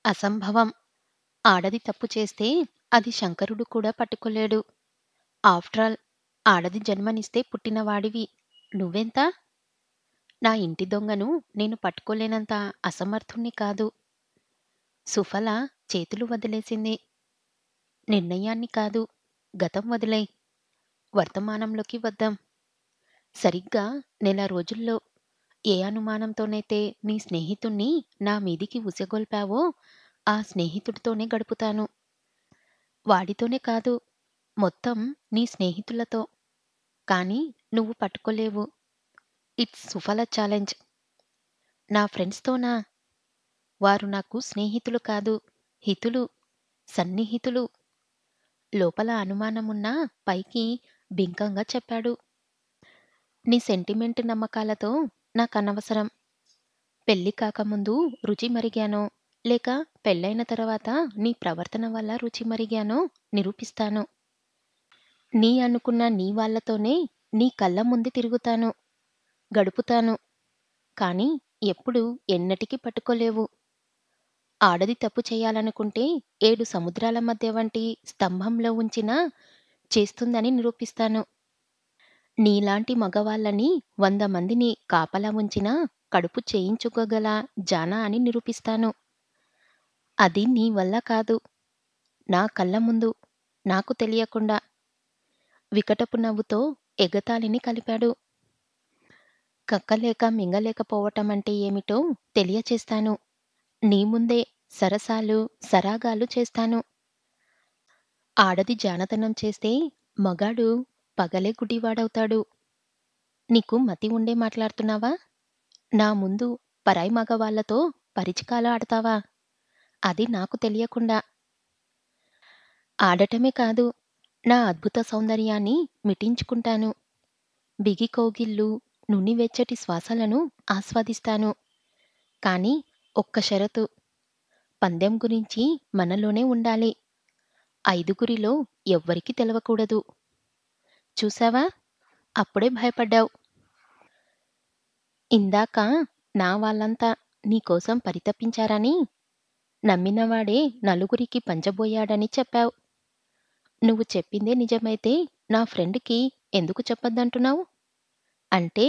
అసంభవం. ఆడది తప్పు చేస్తే అది శంకరుడు కూడా పట్టుకోలేడు. ఆఫ్టరాల్ ఆడది జన్మనిస్తే పుట్టినవాడివి. నువ్వెంత? నా ఇంటి దొంగను నేను పట్టుకోలేనంత అసమర్థుణ్ణి కాదు. సుఫల చేతులు వదిలేసింది. నిర్ణయాన్ని కాదు, గతం వదిలేయ్. వర్తమానంలోకి వద్దాం. సరిగ్గా నెల రోజుల్లో ఏ అనుమానంతోనైతే నీ స్నేహితుణ్ణి నా మీదికి ఉసిగొల్పావో, ఆ స్నేహితుడితోనే గడుపుతాను. వాడితోనే కాదు, మొత్తం నీ స్నేహితులతో. కానీ నువ్వు పట్టుకోలేవు. It's సుఫల challenge. నా ఫ్రెండ్స్‌తోనా? వారు నాకు స్నేహితులు కాదు, హితులు, సన్నిహితులు. లోపల అనుమానమున్నా పైకి బింకంగా చెప్పాడు. నీ సెంటిమెంట్ నమ్మకాలతో నాకనవసరం. పెళ్లి కాకముందు రుచి మరిగానో, లేక పెళ్ళైన తర్వాత నీ ప్రవర్తన వల్ల రుచి మరిగానో నిరూపిస్తాను. నీ అనుకున్న నీ వాళ్ళతోనే నీ కళ్ళ ముందు తిరుగుతాను, గడుపుతాను. కానీ ఎప్పుడూ ఎన్నటికీ పట్టుకోలేవు. ఆడది తప్పు చేయాలనుకుంటే 7 సముద్రాల మధ్య వంటి స్తంభంలో ఉంచినా చేస్తుందని నిరూపిస్తాను. నీలాంటి మగవాళ్ళని 100 మందిని కాపలా ఉంచినా కడుపు చేయించుకోగల జాన అని నిరూపిస్తాను. అది నీ వల్ల కాదు. నా కళ్ళ ముందు, నాకు తెలియకుండా. వికటపు నవ్వుతో ఎగతాళిని కలిపాడు. కక్కలేక మింగలేకపోవటమంటే ఏమిటో తెలియచేస్తాను. నీ ముందే సరసాలు, సరాగాలు చేస్తాను. ఆడది జానతనం చేస్తే మగాడు పగలే గుడ్డివాడవుతాడు. నీకు మతి ఉండే మాట్లాడుతున్నావా? నా ముందు పరాయి మగవాళ్ళతో పరిచికాలు ఆడతావా? అది నాకు తెలియకుండా. ఆడటమే కాదు, నా అద్భుత సౌందర్యాన్ని మిటించుకుంటాను. బిగి కౌగిళ్ళు, నునివెచ్చటి శ్వాసలను ఆస్వాదిస్తాను. కానీ ఒక్క షరతు. పందెం గురించి మనలోనే ఉండాలి. 5గురిలో ఎవ్వరికీ తెలవకూడదు. చూశావా? అప్పుడే భయపడ్డావు. ఇందాక నా వాళ్ళంతా నీకోసం పరితపించారని, నమ్మినవాడే నలుగురికి పంచబోయాడని చెప్పావు. నువ్వు చెప్పిందే నిజమైతే నా ఫ్రెండ్‌కి ఎందుకు చెప్పొద్దంటున్నావు? అంటే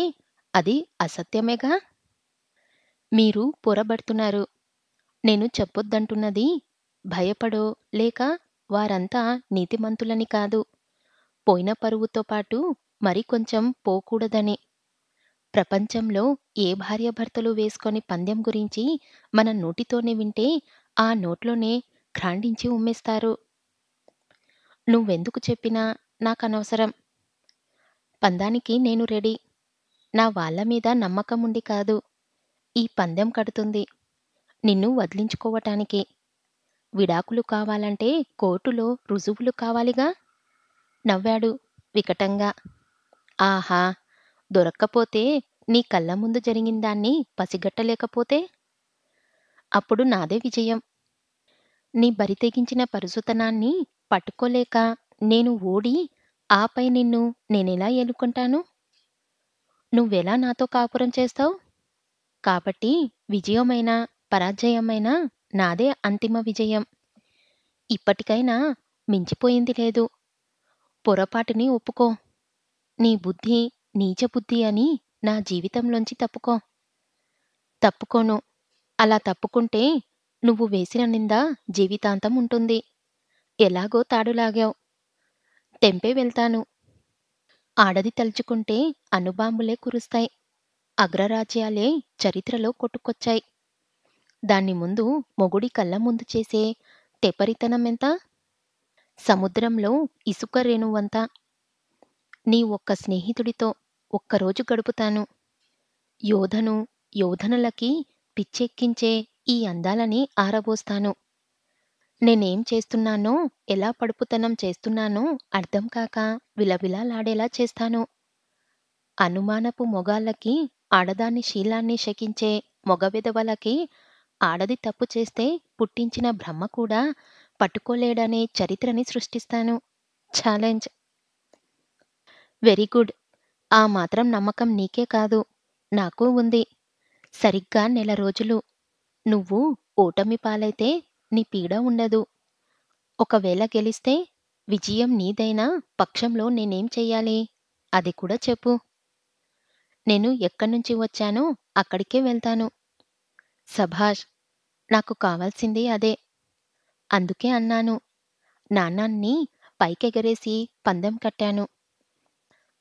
అది అసత్యమేగా? మీరు పొరబడుతున్నారు. నేను చెప్పొద్దంటున్నది భయపడో, లేక వారంతా నీతిమంతులని కాదు. పోయిన పరువుతో పాటు మరి కొంచెం పోకూడదని. ప్రపంచంలో ఏ భార్యాభర్తలు వేసుకొని పందెం గురించి మన నోటితోనే వింటే ఆ నోట్లోనే క్రాండించి ఉమ్మేస్తారు. నువ్వెందుకు చెప్పినా నాకనవసరం. పందానికి నేను రెడీ. నా వాళ్ళ మీద నమ్మకం ఉండి కాదు. ఈ పందెం కడుతుంది. నిన్ను వదిలించుకోవటానికి. విడాకులు కావాలంటే కోర్టులో రుజువులు కావాలిగా? నవ్వాడు వికటంగా. ఆహా! దొరక్కపోతే నీ కళ్ళ ముందు జరిగిందాన్ని పసిగట్టలేకపోతే? అప్పుడు నాదే విజయం. నీ బరితెగించిన పరుసుతనాన్ని పట్టుకోలేక నేను ఓడి, ఆపై నిన్ను నేనెలా ఏలుకుంటాను? నువ్వెలా నాతో కాపురం చేస్తావు? కాబట్టి విజయమైనా, పరాజయమైనా నాదే అంతిమ విజయం. ఇప్పటికైనా మించిపోయింది లేదు. పొరపాటుని ఒప్పుకో. నీ బుద్ధి నీచ బుద్ధి అని నా జీవితంలోంచి తప్పుకో. తప్పుకోను. అలా తప్పుకుంటే నువ్వు వేసిన నింద జీవితాంతం ఉంటుంది. ఎలాగో తాడు లాగావు. తెంపే వెళ్తాను. ఆడది తలుచుకుంటే అణుబాంబులే కురుస్తాయి. అగ్రరాజ్యాలే చరిత్రలో కొట్టుకొచ్చాయి. దాన్ని ముందు మొగుడి కళ్ళ ముందు చేసే తెపరితనమెంత? సముద్రంలో ఇసుక రేణువంత. నీ ఒక్క స్నేహితుడితో ఒక్కరోజు గడుపుతాను. యోధను, యోధనులకి పిచ్చెక్కించే ఈ అందాలని ఆరబోస్తాను. నేనేం చేస్తున్నానో, ఎలా పడుపుతనం చేస్తున్నానో అర్థం కాక విలవిలలాడేలా చేస్తాను. అనుమానపు మొగాళ్ళకి, ఆడదాని శీలాన్ని శకించే మొగ వెధవలకి ఆడది తప్పు చేస్తే పుట్టించిన బ్రహ్మ కూడా పట్టుకోలేడనే చరిత్రని సృష్టిస్తాను. ఛాలెంజ్. Very good. ఆ మాత్రం నమ్మకం నీకే కాదు, నాకూ ఉంది. సరిగ్గా నెల రోజులు. నువ్వు ఓటమి పాలైతే నీ పీడ ఉండదు. ఒకవేళ గెలిస్తే విజయం నీదైనా పక్షంలో నేనేం చెయ్యాలి? అది కూడా చెప్పు. నేను ఎక్కడ్నుంచి వచ్చానో అక్కడికే వెళ్తాను. సభాష్! నాకు కావాల్సింది అదే. అందుకే అన్నాను. నాణాన్ని పైకెగరేసి పందెం కట్టాను.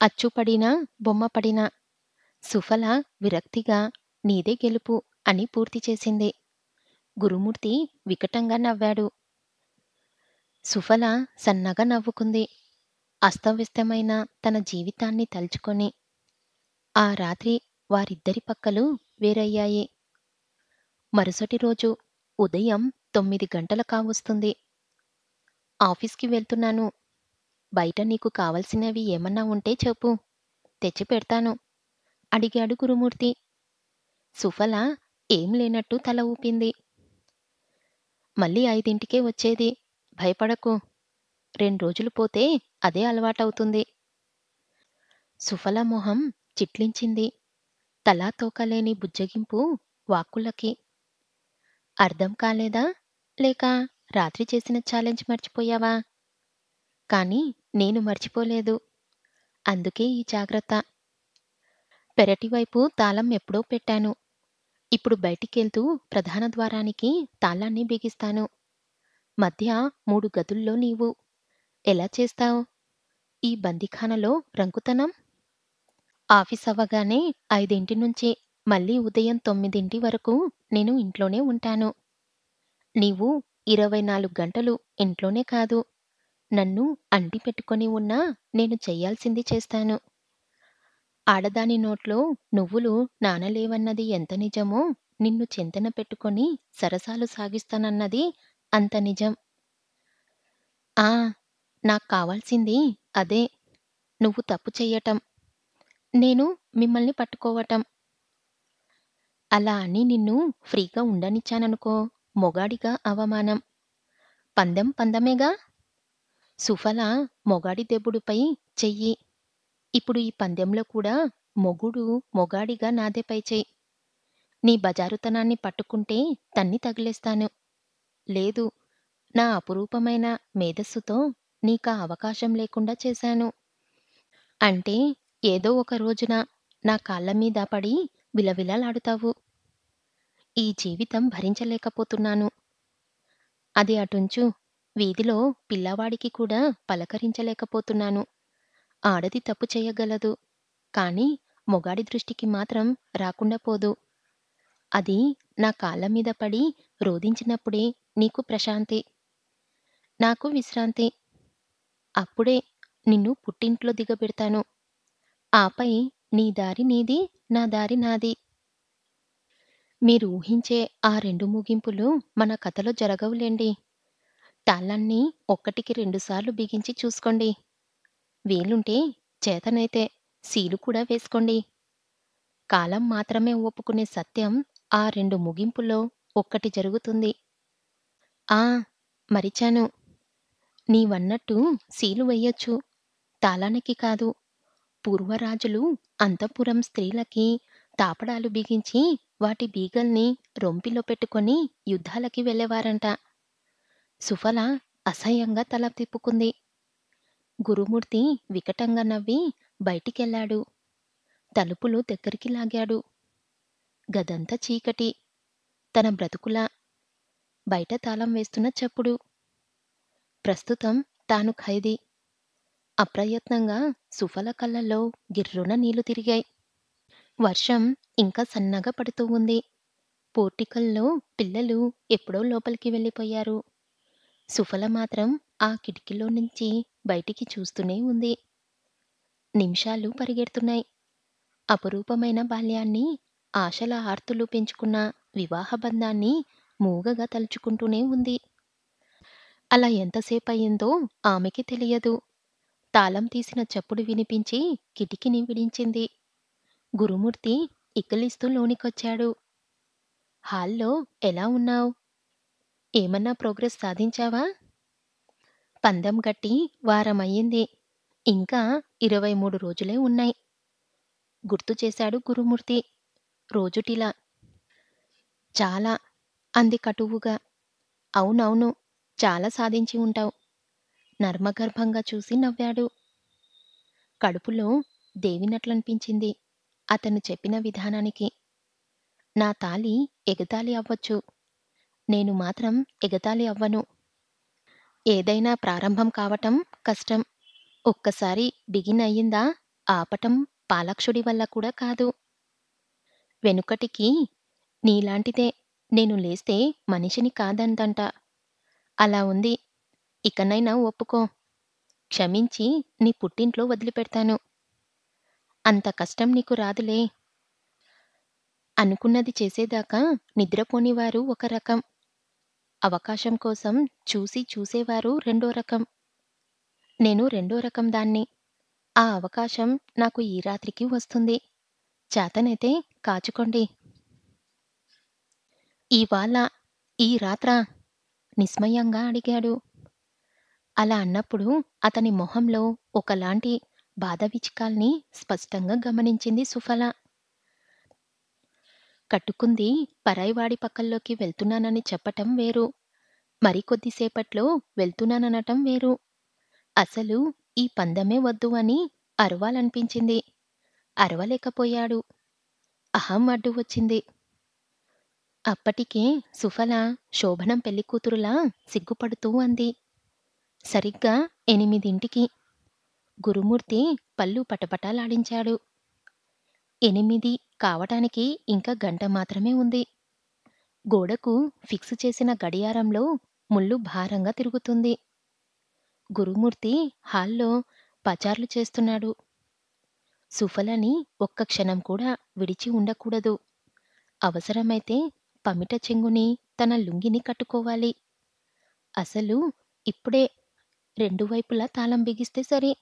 అచ్చు పడినా, బొమ్మ పడినా సుఫల విరక్తిగా నీదే గెలుపు అని పూర్తి చేసింది. గురుమూర్తి వికటంగా నవ్వాడు. సుఫల సన్నగా నవ్వుకుంది. అస్తవ్యస్తమైన తన జీవితాన్ని తలుచుకొని. ఆ రాత్రి వారిద్దరి పక్కలు వేరయ్యాయి. మరుసటి రోజు ఉదయం 9 గంటలు కావొస్తుంది. ఆఫీస్‌కి వెళ్తున్నాను. బయట నీకు కావలసినవి ఏమన్నా ఉంటే చెప్పు. తెచ్చి పెడతాను అడిగాడు గురుమూర్తి. సుఫల ఏం లేనట్టు తల ఊపింది. మళ్ళీ 5కే వచ్చేది. భయపడకు. 2 రోజులు పోతే అదే అలవాటవుతుంది. సుఫల మొహం చిట్లించింది. తలా తోకలేని బుజ్జగింపు వాక్కులకి. అర్థం కాలేదా? లేక రాత్రి చేసిన ఛాలెంజ్ మర్చిపోయావా? కానీ నేను మర్చిపోలేదు. అందుకే ఈ జాగ్రత్త. పెరటివైపు తాళం ఎప్పుడో పెట్టాను. ఇప్పుడు బయటికెళ్తూ ప్రధాన ద్వారానికి తాళాన్ని బిగిస్తాను. మధ్య 3 గదుల్లో నీవు. ఎలా చేస్తావ్? ఈ బందీఖానలో రంకుతనం? ఆఫీసవ్వగానే 5 నుంచి మళ్ళీ ఉదయం 9 వరకు నేను ఇంట్లోనే ఉంటాను. నీవు 24 గంటలు ఇంట్లోనే కాదు, నన్ను అంటి పెట్టుకొని ఉన్నా నేను చెయ్యాల్సింది చేస్తాను. ఆడదాని నోట్లో నువ్వులు నానలేవన్నది ఎంత నిజమో నిన్ను చింతన పెట్టుకొని సరసాలు సాగిస్తానన్నది అంత నిజం. ఆ! నాక్కావాల్సింది అదే. నువ్వు తప్పు చెయ్యటం. నేను మిమ్మల్ని పట్టుకోవటం. అలా అని నిన్ను ఫ్రీగా ఉండనిచ్చాననుకో మొగాడిగా అవమానం. పందెం పందెమేగా? సుఫల మొగాడి దెబ్బుడుపై చెయ్యి. ఇప్పుడు ఈ పందెంలో కూడా మొగుడు మొగాడిగా నాదే పైచేయి. నీ బజారుతనాన్ని పట్టుకుంటే తన్ని తగిలేస్తాను. లేదు, నా అపురూపమైన మేధస్సుతో నీకా అవకాశం లేకుండా చేశాను. అంటే ఏదో ఒక రోజున నా కాళ్ళమీద పడి విలవిలలాడుతావు. ఈ జీవితం భరించలేకపోతున్నాను. అది అటుంచు. వీధిలో పిల్లవాడికి కూడా పలకరించలేకపోతున్నాను. ఆడది తప్పు చెయ్యగలదు. కానీ మొగాడి దృష్టికి మాత్రం రాకుండా పోదు. అది నా కాళ్ళమీద పడి రోదించినప్పుడే నీకు ప్రశాంతి. నాకు విశ్రాంతి. అప్పుడే నిన్ను పుట్టింట్లో దిగబెడతాను. ఆపై నీ దారి నీది, నా దారి నాది. మీరు ఊహించే ఆ 2 ముగింపులు మన కథలో జరగవులెండి. తాళాన్ని ఒక్కటికి 2 సార్లు బిగించి చూసుకోండి. వీలుంటే చేతనైతే సీలు కూడా వేసుకోండి. కాలం మాత్రమే ఒప్పుకునే సత్యం ఆ 2 ముగింపుల్లో ఒక్కటి జరుగుతుంది. ఆ! మరిచాను. నీవన్నట్టు సీలు వెయ్యొచ్చు. తాళానికి కాదు. పూర్వరాజులు అంతఃపురం స్త్రీలకి తాపడాలు బిగించి వాటి బీగల్ని రొంపిలో పెట్టుకొని యుద్ధాలకి వెళ్ళేవారంట. సుఫల అసహ్యంగా తల తిప్పుకుంది. గురుమూర్తి వికటంగా నవ్వి బయటికెళ్ళాడు. తలుపులు దగ్గరికి లాగాడు. గదంతా చీకటి. తన బ్రతుకులా. బయట తాళం వేస్తున్న చప్పుడు. ప్రస్తుతం తాను ఖైదీ. అప్రయత్నంగా సుఫల కళ్ళల్లో గిర్రున నీళ్లు తిరిగాయి. వర్షం ఇంకా సన్నగా పడుతూ ఉంది. పోర్టికల్లో పిల్లలు ఎప్పుడో లోపలికి వెళ్ళిపోయారు. సుఫల మాత్రం ఆ కిటికీలో నుంచి బయటికి చూస్తూనే ఉంది. నిమిషాలు పరిగెడుతున్నాయి. అపురూపమైన బాల్యాన్ని, ఆశల ఆర్తులు పెంచుకున్న వివాహ బంధాన్ని మూగగా తలుచుకుంటూనే ఉంది. అలా ఎంతసేపయిందో ఆమెకి తెలియదు. తాళం తీసిన చప్పుడు వినిపించి కిటికీని విడించింది. గురుమూర్తి ఇకిలిస్తూ లోనికొచ్చాడు. హాల్లో ఎలా ఉన్నావ్? ఏమన్నా ప్రోగ్రెస్ సాధించావా? పందెం గట్టి వారమయ్యింది. ఇంకా 23 రోజులే ఉన్నాయి. గుర్తు చేశాడు గురుమూర్తి రోజుటిలా. చాలా. అంది కటువుగా. అవునవును. చాలా సాధించి ఉంటావు. నర్మగర్భంగా చూసి నవ్వాడు. కడుపులో దేవినట్లనిపించింది అతను చెప్పిన విధానానికి. నా తాలి ఎగతాళి అవ్వచ్చు. నేను మాత్రం ఎగతాళి అవ్వను. ఏదైనా ప్రారంభం కావటం కష్టం. ఒక్కసారి బిగిన్ అయ్యిందా ఆపటం పాలాక్షుడి వల్ల కూడా కాదు. వెనుకటికి నీలాంటిదే నేను లేస్తే మనిషిని కాదందంట. అలా ఉంది. ఇకనైనా ఒప్పుకో. క్షమించి నీ పుట్టింట్లో వదిలిపెడతాను. అంత కష్టం నీకు రాదులే. అనుకున్నది చేసేదాకా నిద్రపోనివారు ఒక రకం. అవకాశం కోసం చూసి చూసేవారు రెండో రకం. నేను రెండో రకం దాన్ని. ఆ అవకాశం నాకు ఈ రాత్రికి వస్తుంది. చేతనైతే కాచుకోండి. ఇవాళ ఈ రాత్రా? నిస్మయంగా అడిగాడు. అలా అన్నప్పుడు అతని మొహంలో ఒకలాంటి బాధ విచికాల్ని స్పష్టంగా గమనించింది సుఫల. కట్టుకుంది పరాయివాడి పక్కల్లోకి వెళ్తున్నానని చెప్పటం వేరు. మరికొద్దిసేపట్లో వెళ్తున్నాననటం వేరు. అసలు ఈ పందెమే వద్దు అని అరవాలనిపించింది. అరవలేకపోయాడు. అహం అడ్డు వచ్చింది. అప్పటికే సుఫల శోభనం పెళ్ళికూతురులా సిగ్గుపడుతూ అంది. సరిగ్గా 8ంటికి. గురుమూర్తి పళ్ళు పటపటాలాడించాడు. 8 కావటానికి ఇంకా గంట మాత్రమే ఉంది. గోడకు ఫిక్స్ చేసిన గడియారంలో ముళ్ళు భారంగా తిరుగుతుంది. గురుమూర్తి హాల్లో పచార్లు చేస్తున్నాడు. సుఫలని ఒక్క క్షణం కూడా విడిచి ఉండకూడదు. అవసరమైతే పమిట చెంగుని తన లుంగిని కట్టుకోవాలి. అసలు ఇప్పుడే రెండు వైపులా తాళం బిగిస్తే సరి.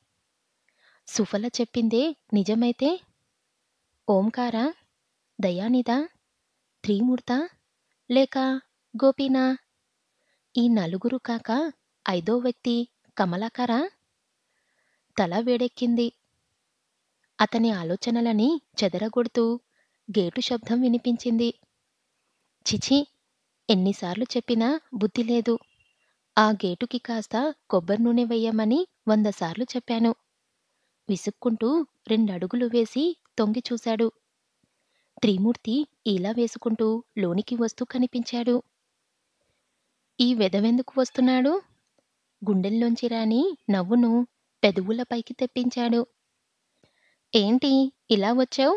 సుఫల చెప్పిందే నిజమైతే ఓంకార, దయానిదా, త్రిమూర్త లేక గోపీనా? ఈ నలుగురు కాక ఐదో వ్యక్తి కమలాకరా? తల వేడెక్కింది. అతని ఆలోచనలని చెదరగొడుతూ గేటు శబ్దం వినిపించింది. చిచి, ఎన్నిసార్లు చెప్పినా బుద్ధి లేదు. ఆ గేటుకి కాస్త కొబ్బరి నూనె వెయ్యమని 100 సార్లు చెప్పాను. విసుక్కుంటూ 2 అడుగులు వేసి తొంగి చూశాడు. త్రిమూర్తి ఈల వేసుకుంటూ లోనికి వస్తూ కనిపించాడు. ఈ వెధవెందుకు వస్తున్నాడు? గుండెల్లోంచి రాని నవ్వును పెదవులపైకి తెప్పించాడు. ఏంటి ఇలా వచ్చావ్?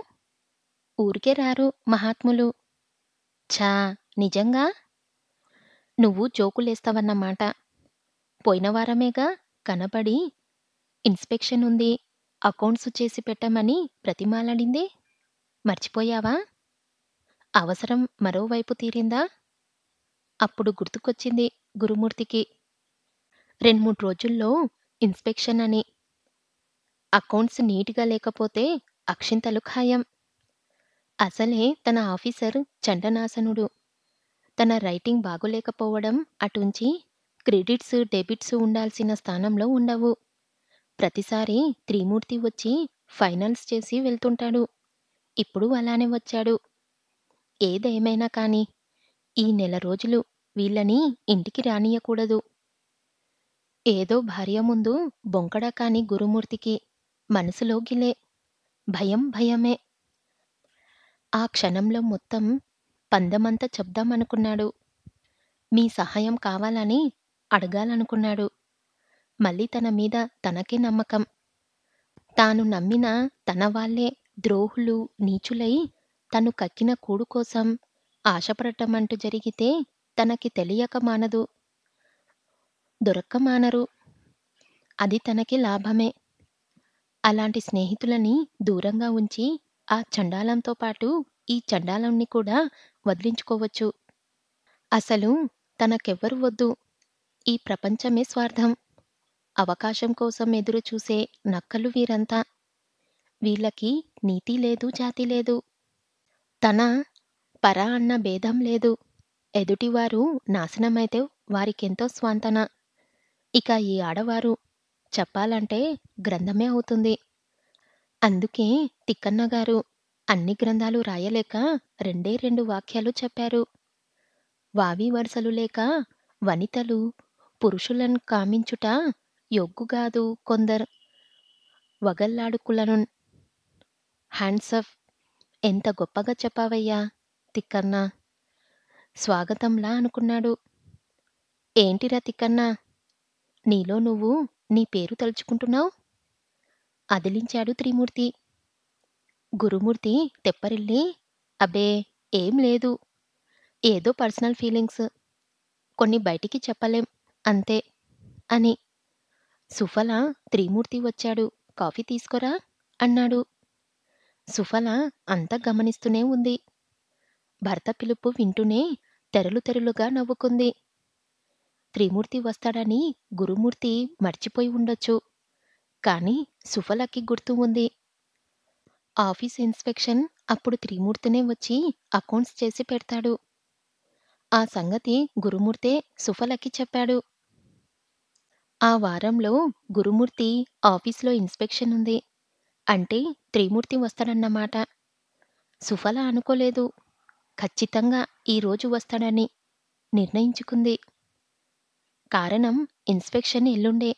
ఊరికే రారు మహాత్ములు. ఛా, నిజంగా? నువ్వు జోకులేస్తావన్నమాట. పోయిన వారమేగా కనపడి ఇన్స్‌పెక్షన్ ఉంది, అకౌంట్స్ చేసి పెట్టమని బ్రతిమాలాడింది. మర్చిపోయావా? అవసరం మరోవైపు తీరిందా? అప్పుడు గుర్తుకొచ్చింది గురుమూర్తికి. 2, 3 రోజుల్లో ఇన్స్‌పెక్షన్ అని. అకౌంట్స్ నీట్‌గా లేకపోతే అక్షింతలు ఖాయం. అసలే తన ఆఫీసర్ చండనాసనుడు. తన రైటింగ్ బాగోలేకపోవడం అటుంచి క్రెడిట్స్, డెబిట్స్ ఉండాల్సిన స్థానంలో ఉండవు. ప్రతిసారి త్రిమూర్తి వచ్చి ఫైనల్స్ చేసి వెళ్తుంటాడు. ఇప్పుడు అలానే వచ్చాడు. ఏదేమైనా కానీ ఈ నెల రోజులు వీళ్ళని ఇంటికి రానీయకూడదు. ఏదో భార్య ముందు బొంకడా కాని గురుమూర్తికి మనసులో గిలే. భయం భయమే. ఆ క్షణంలో మొత్తం పందెమంతా చెప్దామనుకున్నాడు. మీ సహాయం కావాలని అడగాలనుకున్నాడు. మళ్ళీ తన మీద తనకే నమ్మకం. తాను నమ్మిన తన వాళ్ళే ద్రోహులు, నీచులై తను కక్కిన కూడు కోసం ఆశపడటమంటూ జరిగితే తనకి తెలియక మానదు. దొరక్క మానరు. అది తనకి లాభమే. అలాంటి స్నేహితులని దూరంగా ఉంచి ఆ చండాలంతో పాటు ఈ చండాలుణ్ణి కూడా వదిలించుకోవచ్చు. అసలు తనకెవ్వరు వద్దు. ఈ ప్రపంచమే స్వార్థం. అవకాశం కోసం ఎదురు చూసే నక్కలు వీరంతా. వీళ్ళకి నీతి లేదు, జాతి లేదు. తన, పర అన్న భేదం లేదు. ఎదుటివారు నాశనమైతే వారికెంతో స్వాంతన. ఇక ఈ ఆడవారు చెప్పాలంటే గ్రంథమే అవుతుంది. అందుకే తిక్కన్నగారు అన్ని గ్రంథాలు రాయలేక 2 వాక్యాలు చెప్పారు. వావి వరుసలు లేక వనితలు పురుషులను కామించుట యొగ్గుగాదు కొందర్ వగల్లాడుకులనున్. హ్యాండ్సప్. ఎంత గొప్పగా చెప్పావయ్యా తిక్కన్నా! స్వాగతంలా అనుకున్నాడు. ఏంటిరా తిక్కన్నా! నీలో నువ్వు నీ పేరు తలుచుకుంటున్నావ్? అదిలించాడు త్రిమూర్తి. గురుమూర్తి తెప్పరిల్లి అబ్బే ఏం లేదు. ఏదో పర్సనల్ ఫీలింగ్స్. కొన్ని బయటికి చెప్పలేం అంతే అని. సుఫల త్రిమూర్తి వచ్చాడు. కాఫీ తీసుకోరా అన్నాడు. సుఫల అంతా గమనిస్తూనే ఉంది. భర్త పిలుపు వింటూనే తెరలు తెరలుగా నవ్వుకుంది. త్రిమూర్తి వస్తాడని గురుమూర్తి మర్చిపోయి ఉండొచ్చు. కాని సుఫలకి గుర్తు ఉంది. ఆఫీస్ ఇన్స్‌పెక్షన్ అప్పుడు త్రిమూర్తినే వచ్చి అకౌంట్స్ చేసి పెడతాడు. ఆ సంగతి గురుమూర్తే సుఫలకి చెప్పాడు. ఆ వారంలో గురుమూర్తి ఆఫీస్‌లో ఇన్స్‌పెక్షన్ ఉంది. అంటే త్రిమూర్తి వస్తాడన్నమాట. సుఫల అనుకోలేదు. ఖచ్చితంగా ఈరోజు వస్తాడని నిర్ణయించుకుంది. కారణం ఇన్స్‌పెక్షన్ ఎల్లుండే.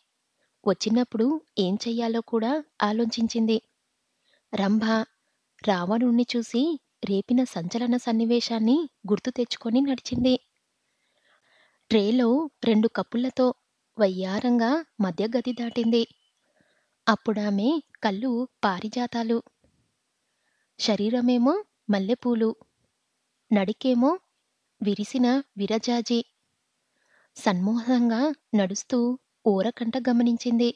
వచ్చినప్పుడు ఏం చెయ్యాలో కూడా ఆలోచించింది. రంభ రావణుణ్ణి చూసి రేపిన సంచలన సన్నివేశాన్ని గుర్తు తెచ్చుకొని నడిచింది. ట్రేలో 2 కప్పులతో వయ్యారంగా మధ్యగది దాటింది. అప్పుడామె కళ్ళు పారిజాతాలు. శరీరమేమో మల్లెపూలు. నడికేమో విరిసిన విరజాజి. సన్మోహంగా నడుస్తూ ఓరకంట గమనించింది.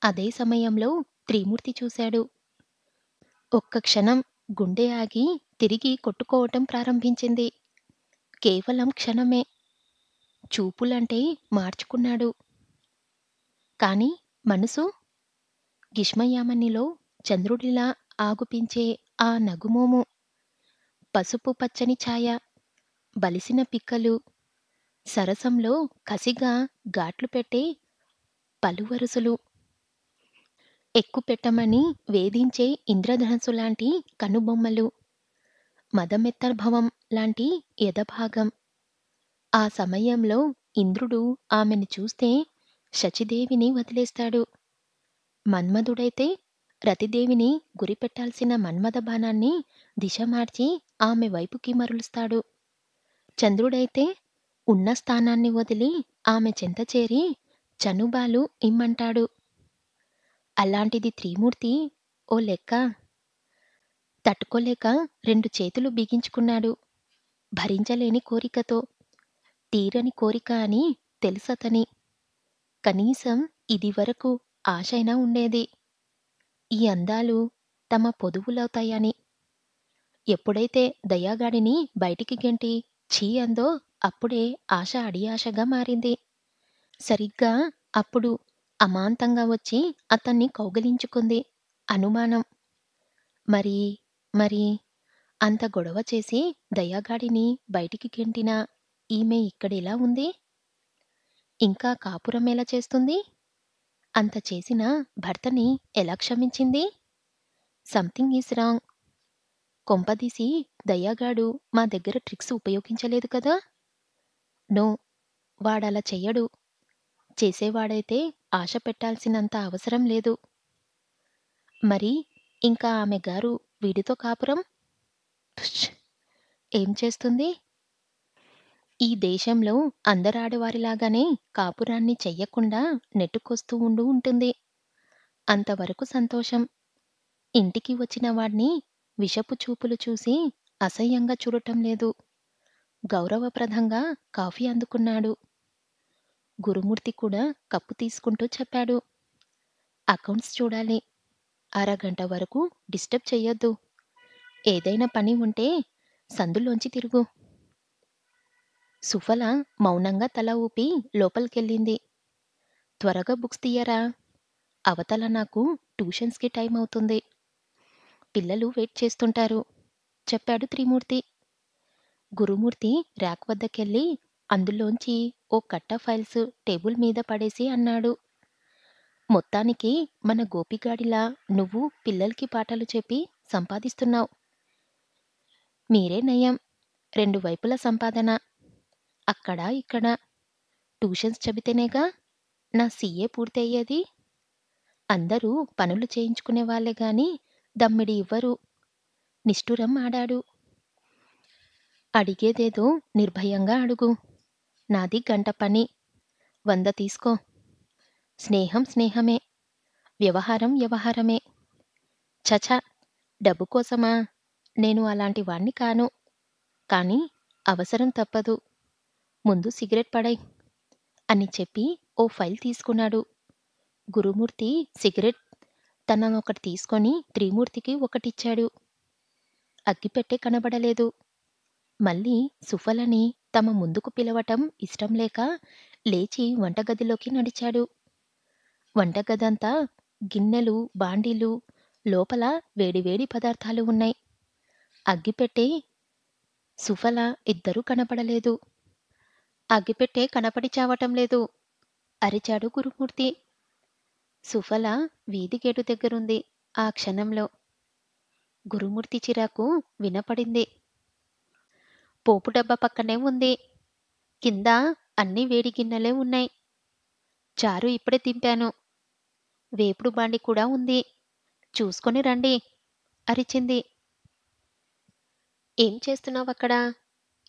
అదే సమయంలో త్రిమూర్తి చూశాడు. ఒక్క క్షణం గుండె ఆగి తిరిగి కొట్టుకోవటం ప్రారంభించింది. కేవలం క్షణమే. చూపులంటే మార్చుకున్నాడు. కాని మనసు గ్రీష్మయామనిలో చంద్రుడిలా ఆగుపించే ఆ నగుమోము, పసుపు పచ్చని ఛాయ, బలిసిన పిక్కలు, సరసంలో కసిగా ఘాట్లు పెట్టే పలువరుసలు, ఎక్కుపెట్టమని వేధించే ఇంద్రధనుస్సులాంటి కనుబొమ్మలు, మదమెత్తభవం లాంటి ఎదభాగం. ఆ సమయంలో ఇంద్రుడు ఆమెను చూస్తే శచీదేవిని వదిలేస్తాడు. మన్మధుడైతే రతిదేవిని గురిపెట్టాల్సిన మన్మథ బాణాన్ని దిశ మార్చి ఆమె వైపుకి మరలుస్తాడు. చంద్రుడైతే ఉన్న స్థానాన్ని వదిలి ఆమె చెంత చేరి చనుబాలు ఇమ్మంటాడు. అలాంటిది త్రిమూర్తి ఓ లెక్క. తట్టుకోలేక 2 చేతులు బిగించుకున్నాడు. భరించలేని కోరికతో. తీరని కోరిక అని తెలుసతని. కనీసం ఇదివరకు ఆశైనా ఉండేది. ఈ అందాలు తమ పొదువులవుతాయని. ఎప్పుడైతే దయ్యాగాడిని బయటికి గెంటి ఛీ అందో అప్పుడే ఆశ అడియాశగా మారింది. సరిగ్గా అప్పుడు అమాంతంగా వచ్చి అతన్ని కౌగిలించుకుంది. అనుమానం. మరి మరి అంత గొడవ చేసి దయ్యాగాడిని బయటికి గెంటిన ఈమె ఇక్కడెలా ఉంది? ఇంకా కాపురం ఎలా చేస్తుంది? అంత చేసిన భర్తని ఎలా క్షమించింది? Something is wrong. కొంపదీసి దయ్యాగాడు మా దగ్గర ట్రిక్స్ ఉపయోగించలేదు కదా? నో, వాడలా చెయ్యడు. చేసేవాడైతే ఆశ పెట్టాల్సినంత అవసరం లేదు. మరి ఇంకా ఆమె గారు వీడితో కాపురం? తుష్! ఏం చేస్తుంది? ఈ దేశంలో అందరాడవారిలాగానే కాపురాన్ని చెయ్యకుండా నెట్టుకొస్తూ ఉంటుంది. అంతవరకు సంతోషం. ఇంటికి వచ్చిన వాడ్ని విషపు చూపులు చూసి అసహ్యంగా చూడటం లేదు. గౌరవప్రదంగా కాఫీ అందుకున్నాడు. గురుమూర్తి కూడా కప్పు తీసుకుంటూ చెప్పాడు. అకౌంట్స్ చూడాలి. అరగంట వరకు డిస్టర్బ్ చెయ్యొద్దు. ఏదైనా పని ఉంటే సందులోంచి తిరుగు. సుఫల మౌనంగా తల ఊపి లోపలికెళ్ళింది. త్వరగా బుక్స్ తీయరా. అవతల నాకు ట్యూషన్స్‌కి టైం అవుతుంది. పిల్లలు వెయిట్ చేస్తుంటారు చెప్పాడు త్రిమూర్తి. గురుమూర్తి ర్యాక్ వద్దకెళ్ళి అందులోంచి ఓ కట్ట ఫైల్స్ టేబుల్ మీద పడేసి అన్నాడు. మొత్తానికి మన గోపిగాడిలా నువ్వు పిల్లలకి పాఠాలు చెప్పి సంపాదిస్తున్నావ్. మీరే నయం. 2 వైపుల సంపాదన. అక్కడ, ఇక్కడ ట్యూషన్స్ చెబితేనేగా నా సీఏ పూర్తయ్యేది. అందరూ పనులు చేయించుకునే వాళ్ళే గాని దమ్మిడి ఇవ్వరు. నిష్ఠురం ఆడాడు. అడిగేదేదో నిర్భయంగా అడుగు. నాది గంట పని. 100 తీసుకో. స్నేహం స్నేహమే. వ్యవహారం వ్యవహారమే. ఛఛ! డబ్బు కోసమా? నేను అలాంటి వాణ్ణి కాను. కానీ అవసరం తప్పదు. ముందు సిగరెట్ పడెయ్ అని చెప్పి ఓ ఫైల్ తీసుకున్నాడు. గురుమూర్తి సిగరెట్ తననొకటి తీసుకొని త్రిమూర్తికి ఒకటిచ్చాడు. అగ్గిపెట్టె కనబడలేదు. మళ్ళీ సుఫలని తమ ముందుకు పిలవటం ఇష్టంలేక లేచి వంటగదిలోకి నడిచాడు. వంటగదంతా గిన్నెలు, బాండీలు, లోపల వేడివేడి పదార్థాలు ఉన్నాయి. అగ్గిపెట్టె, సుఫల ఇద్దరూ కనపడలేదు. అగ్గిపెట్టె కనపడి చావటం లేదు అరిచాడు గురుమూర్తి. సుఫల వీధి గేటు దగ్గరుంది ఆ క్షణంలో. గురుమూర్తి చిరాకు వినపడింది. పోపు డబ్బా పక్కనే ఉంది. కింద అన్ని వేడి గిన్నెలే ఉన్నాయి. చారు ఇప్పుడే దింపాను. వేపుడు బాండి కూడా ఉంది. చూసుకొని రండి అరిచింది. ఏం చేస్తున్నావక్కడ?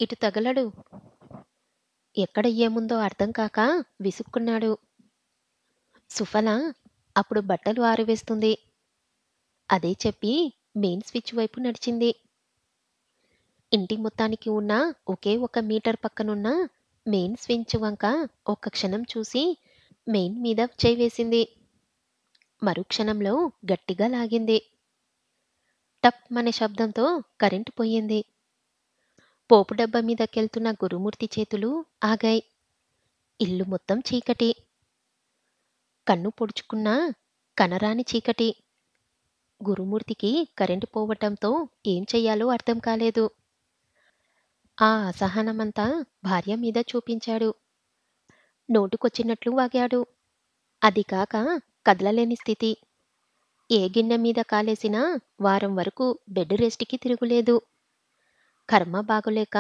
ఇటు తగలడు. ఎక్కడ ఏముందో అర్థం కాక విసుక్కున్నాడు. సుఫల అప్పుడు బట్టలు ఆరవేస్తుంది. అదే చెప్పి మెయిన్ స్విచ్ వైపు నడిచింది. ఇంటి మొత్తానికి ఉన్న ఒకే ఒక మీటర్ పక్కనున్న మెయిన్ స్విచ్ వంక ఒక్క క్షణం చూసి మెయిన్ మీద చేయి వేసింది. మరుక్షణంలో గట్టిగా లాగింది. టప్ అనే శబ్దంతో కరెంటు పోయింది. పోపు డబ్బా మీదకెళ్తున్న గురుమూర్తి చేతులు ఆగాయి. ఇల్లు మొత్తం చీకటి. కన్ను పొడుచుకున్నా కనరాని చీకటి. గురుమూర్తికి కరెంటు పోవటంతో ఏం చెయ్యాలో అర్థం కాలేదు. ఆ అసహనమంతా భార్య మీద చూపించాడు. నోటుకొచ్చినట్లు వాగాడు. అది కాక కదలలేని స్థితి. ఏ గిన్నె మీద కాలేసినా వారం వరకు బెడ్ రెస్ట్‌కి తిరుగులేదు. కర్మ బాగోలేక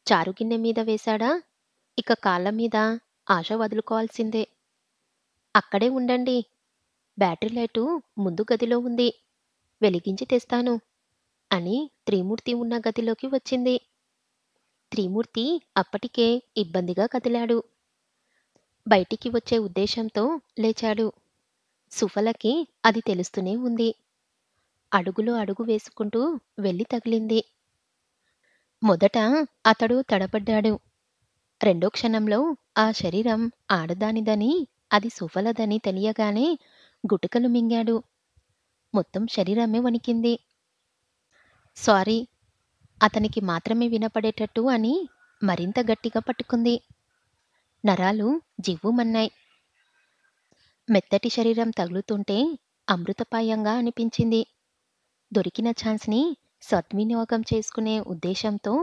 చారు గిన్నె మీద వేశాడా, ఇక కాళ్ళ మీద ఆశ వదులుకోవాల్సిందే. అక్కడే ఉండండి. బ్యాటరీ లైటు ముందు గదిలో ఉంది. వెలిగించి తెస్తాను అని త్రిమూర్తి ఉన్న గదిలోకి వచ్చింది. త్రిమూర్తి అప్పటికే ఇబ్బందిగా కదిలాడు. బయటికి వచ్చే ఉద్దేశంతో లేచాడు. సుఫలకి అది తెలుస్తూనే ఉంది. అడుగులో అడుగు వేసుకుంటూ వెళ్ళి తగిలింది. మొదట అతడు తడబడ్డాడు. రెండో క్షణంలో ఆ శరీరం ఆడదానిదని, అది సుఫలదని తెలియగానే గుటకలు మింగాడు. మొత్తం శరీరమే వణికింది. సారీ అతనికి మాత్రమే వినపడేటట్టు అని మరింత గట్టిగా పట్టుకుంది. నరాలు జివ్వుమన్నాయి. మెత్తటి శరీరం తగులుతుంటే అమృతపాయంగా అనిపించింది. దొరికిన ఛాన్స్‌ని సద్వినియోగం చేసుకునే ఉద్దేశంతో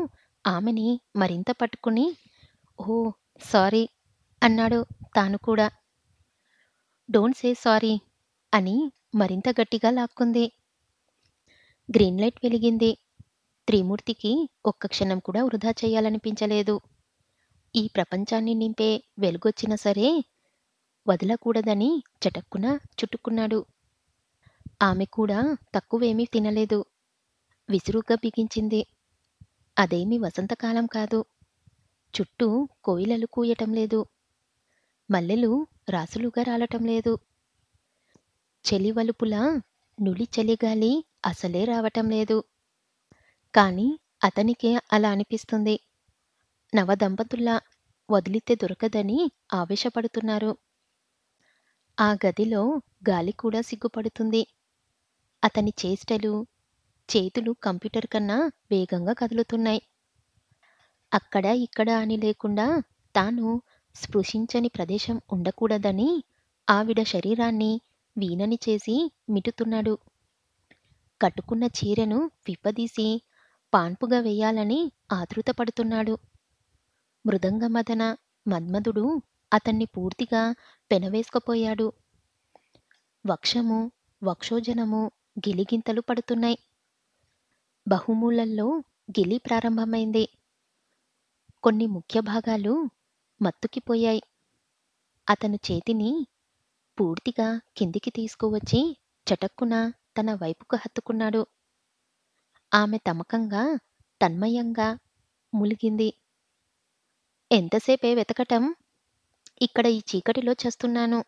ఆమెని మరింత పట్టుకుని ఓహ్! సారీ అన్నాడు తాను కూడా. డోంట్ సే సారీ అని మరింత గట్టిగా లాక్కుంది. గ్రీన్ లైట్ వెలిగింది. త్రిమూర్తికి ఒక్క క్షణం కూడా వృధా చేయాలనిపించలేదు. ఈ ప్రపంచాన్ని నింపే వెలుగొచ్చినా సరే వదలకూడదని చటుక్కున చుట్టుకున్నాడు. ఆమె కూడా తక్కువేమీ తినలేదు. విసురుగా బిగించింది. అదేమీ వసంతకాలం కాదు. చుట్టూ కోయిలలు కూయటం లేదు. మల్లెలు రాసులుగా రాలటం లేదు. చలివలుపులా నులి చలిగాలి అసలే రావటం లేదు. కాని అతనికే అలా అనిపిస్తుంది. నవదంపతుల్లా వదిలితే దొరకదని ఆవేశపడుతున్నారు. ఆ గదిలో గాలి కూడా సిగ్గుపడుతుంది. అతని చేష్టలు, చేతులు కంప్యూటర్ కన్నా వేగంగా కదులుతున్నాయి. అక్కడ ఇక్కడ అని లేకుండా తాను స్పృశించని ప్రదేశం ఉండకూడదని ఆవిడ శరీరాన్ని వీణని చేసి మిటుతున్నాడు. కట్టుకున్న చీరెను విప్పదీసి పాన్పుగా వెయ్యాలని ఆతృతపడుతున్నాడు. మృదంగమదన మన్మధుడు అతన్ని పూర్తిగా పెనవేసుకుపోయాడు. వక్షము, వక్షోజనము గిలిగింతలు పడుతున్నాయి. బహుమూలల్లో గిలి ప్రారంభమైంది. కొన్ని ముఖ్య భాగాలు మత్తుకిపోయాయి. అతను చేతిని పూర్తిగా కిందికి తీసుకువచ్చి చటక్కున తన వైపుకు హత్తుకున్నాడు. ఆమె తమకంగా, తన్మయంగా మూలిగింది. ఎంతసేపే వెతకటం? ఇక్కడ ఈ చీకటిలో చస్తున్నాను.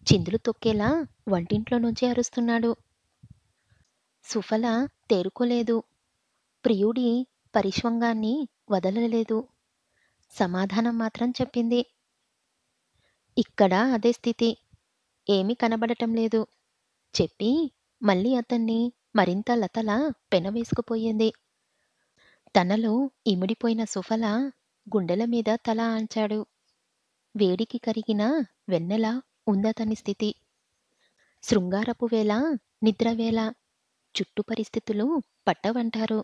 చిందులు తొక్కేలా వంటింట్లో నుంచి అరుస్తున్నాడు. సుఫల తేరుకోలేదు. ప్రియుడి పరిష్వంగాన్ని వదలలేదు. సమాధానం మాత్రం చెప్పింది. ఇక్కడ అదే స్థితి. ఏమీ కనబడటం లేదు. చెప్పి మళ్ళీ అతన్ని మరింత లతలా పెనవేసుకుపోయింది. తనలో ఇమిడిపోయిన సుఫల గుండెల మీద తల ఆంచాడు. వేడికి కరిగిన వెన్నెల ఉందతని స్థితి. శృంగారపు వేళ, నిద్రవేళ, చుట్టు పరిస్థితులు పట్టవంటారు.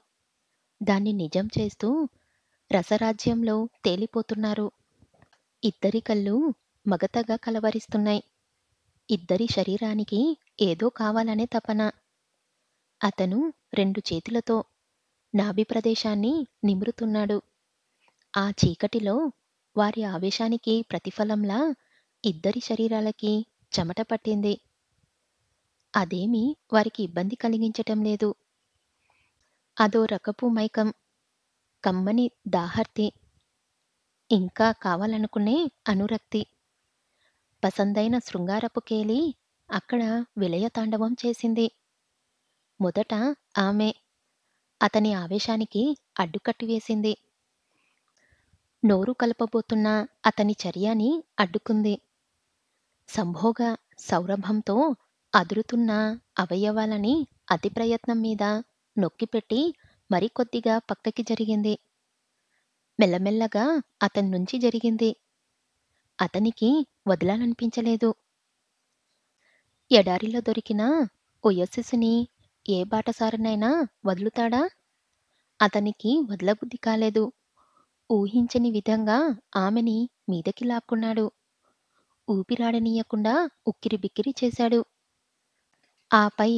దాన్ని నిజం చేస్తూ రసరాజ్యంలో తేలిపోతున్నారు. ఇద్దరి కళ్ళు మగతగా కలవరిస్తున్నాయి. ఇద్దరి శరీరానికి ఏదో కావాలనే తపన. అతను 2 చేతులతో నాభి ప్రదేశాన్ని నిమురుతున్నాడు. ఆ చీకటిలో వారి ఆవేశానికి ప్రతిఫలంలా ఇద్దరి శరీరాలకి చెమట పట్టింది. అదేమీ వారికి ఇబ్బంది కలిగించటం లేదు. అదో రకపు మైకం, కమ్మని దాహర్తి, ఇంకా కావాలనుకునే అనురక్తి. పసందైన శృంగారపు కేలి అక్కడ విలయతాండవం చేసింది. మొదట ఆమె అతని ఆవేశానికి అడ్డుకట్టు వేసింది. నోరు కలపబోతున్న అతని చర్యని అడ్డుకుంది. సంభోగ సౌరభంతో అదురుతున్న అవయవాలని అతి ప్రయత్నం మీద నొక్కిపెట్టి మరికొద్దిగా పక్కకి జరిగింది. మెల్లమెల్లగా అతన్నుంచి జరిగింది. అతనికి వదలాలనిపించలేదు. ఎడారిలో దొరికిన ఒయసిస్సుని ఏ బాటసారినైనా వదులుతాడా? అతనికి వదలబుద్ధి కాలేదు. ఊహించని విధంగా ఆమెని మీదకి లాక్కున్నాడు. ఊపిరాడనీయకుండా ఉక్కిరిబిక్కిరి చేశాడు. ఆపై